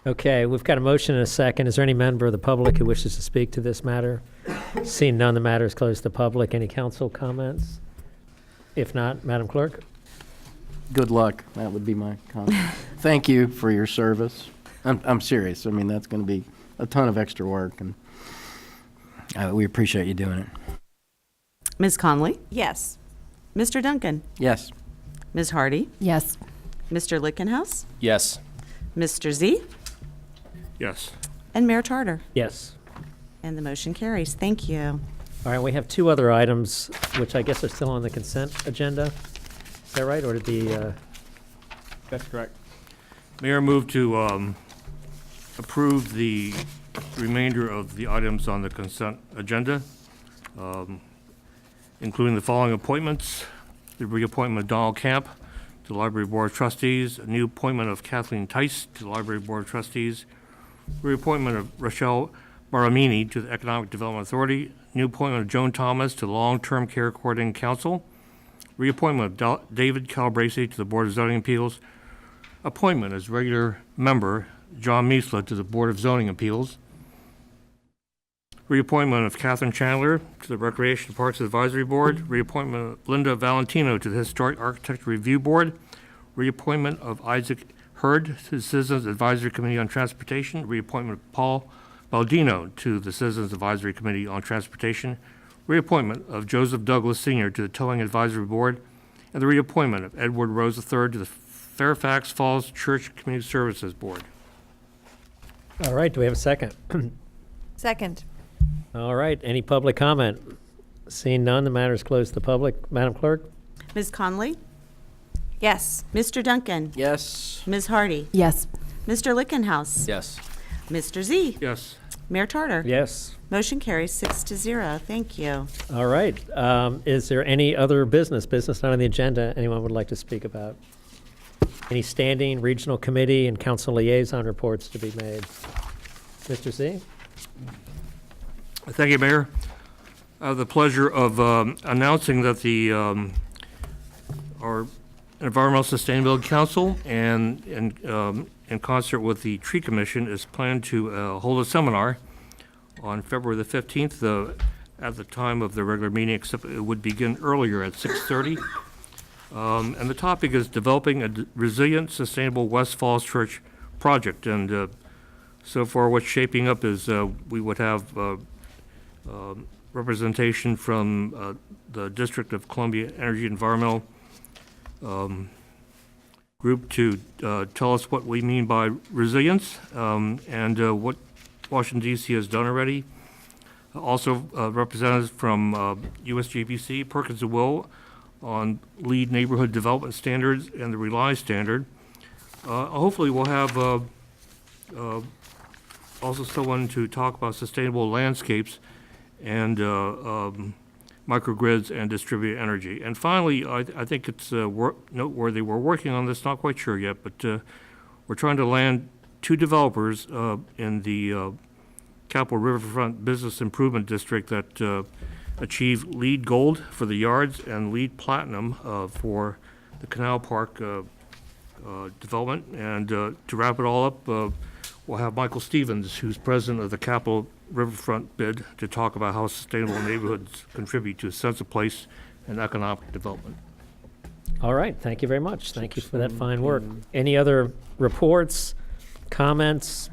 Okay, we've got a motion and a second. Is there any member of the public who wishes to speak to this matter? Seeing none, the matter is closed to the public. Any council comments? If not, Madam Clerk? Good luck. That would be my comment. Thank you for your service. I'm serious. I mean, that's going to be a ton of extra work, and we appreciate you doing it. Ms. Conley? Yes. Mr. Duncan? Yes. Ms. Hardy? Yes. Mr. Lickenhouse? Yes. Mr. Z? Yes. And Mayor Tarter? Yes. And the motion carries. Thank you. All right, we have 2 other items, which I guess are still on the consent agenda. Is that right, or did the... That's correct. Mayor, move to approve the remainder of the items on the consent agenda, including the following appointments: the reappointment of Donald Camp to the Library Board of Trustees, a new appointment of Kathleen Tice to the Library Board of Trustees, reappointment of Rochelle Baramini to the Economic Development Authority, new appointment of Joan Thomas to the Long-Term Care Coordinating Council, reappointment of David Calabrese to the Board of Zoning Appeals, appointment as regular member John Miesla to the Board of Zoning Appeals, reappointment of Catherine Chandler to the Recreation and Parks Advisory Board, reappointment of Linda Valentino to the Historic Architecture Review Board, reappointment of Isaac Hurd to the Citizens Advisory Committee on Transportation, reappointment of Paul Baldino to the Citizens Advisory Committee on Transportation, reappointment of Joseph Douglas Sr. to the Towing Advisory Board, and the reappointment of Edward Rose III to the Fairfax Falls Church Community Services Board. All right, do we have a second? Second. All right, any public comment? Seeing none, the matter is closed to the public. Madam Clerk? Ms. Conley? Yes. Mr. Duncan? Yes. Ms. Hardy? Yes. Mr. Lickenhouse? Yes. Mr. Z? Yes. Mayor Tarter? Yes. Motion carries 6-0. Thank you. All right, is there any other business not on the agenda anyone would like to speak about? Any standing regional committee and council liaison reports to be made? Mr. Z? Thank you, Mayor. I have the pleasure of announcing that our Environmental Sustainability Council and in concert with the Tree Commission is planned to hold a seminar on February the 15th at the time of the regular meeting, except it would begin earlier at 6:30. And the topic is developing a resilient, sustainable West Falls Church project. And so far what's shaping up is we would have representation from the District of Columbia Energy Environmental group to tell us what we mean by resilience and what Washington, D.C. has done already. Also representatives from USGBC, Perkins & Will on LEED neighborhood development standards and the RELY standard. Hopefully we'll have also someone to talk about sustainable landscapes and microgrids and distributed energy. And finally, I think it's noteworthy, we're working on this, not quite sure yet, but we're trying to land 2 developers in the Capitol Riverfront Business Improvement District that achieve LEED Gold for the yards and LEED Platinum for the Canal Park development. And to wrap it all up, we'll have Michael Stevens, who's president of the Capitol Riverfront Bid, to talk about how sustainable neighborhoods contribute to a sense of place and economic development. All right, thank you very much. Thank you for that fine work. Any other reports, comments?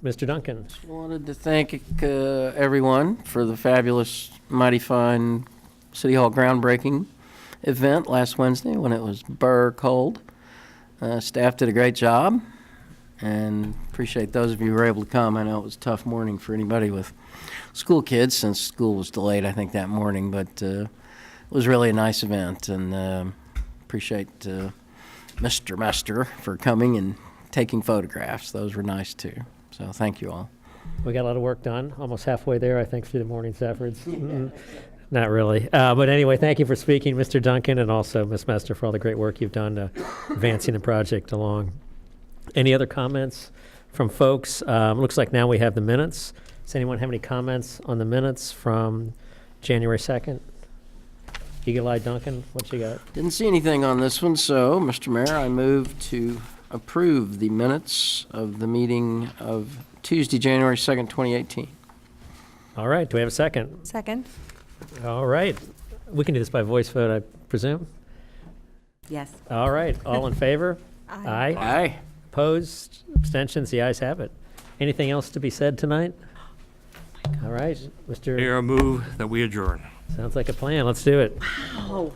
Mr. Duncan. Just wanted to thank everyone for the fabulous, mighty fine City Hall groundbreaking event last Wednesday when it was burr cold. Staff did a great job, and appreciate those of you who were able to come. I know it was a tough morning for anybody with school kids since school was delayed, I think, that morning, but it was really a nice event, and appreciate Mr. Mester for coming and taking photographs. Those were nice, too. So thank you all. We got a lot of work done, almost halfway there, I think, through the morning's efforts. Not really. But anyway, thank you for speaking, Mr. Duncan, and also Ms. Mester for all the great work you've done advancing the project along. Any other comments from folks? Looks like now we have the minutes. Does anyone have any comments on the minutes from January 2nd? Eagle-eyed Duncan, what you got? Didn't see anything on this one, so, Mr. Mayor, I move to approve the minutes of the meeting of Tuesday, January 2nd, 2018. All right, do we have a second? Second. All right. We can do this by voice vote, I presume? Yes. All right, all in favor? Aye. Aye. Opposed? Abstentions? The ayes have it. Anything else to be said tonight? All right, Mr. Mayor, I move that we adjourn. Sounds like a plan. Let's do it. Wow.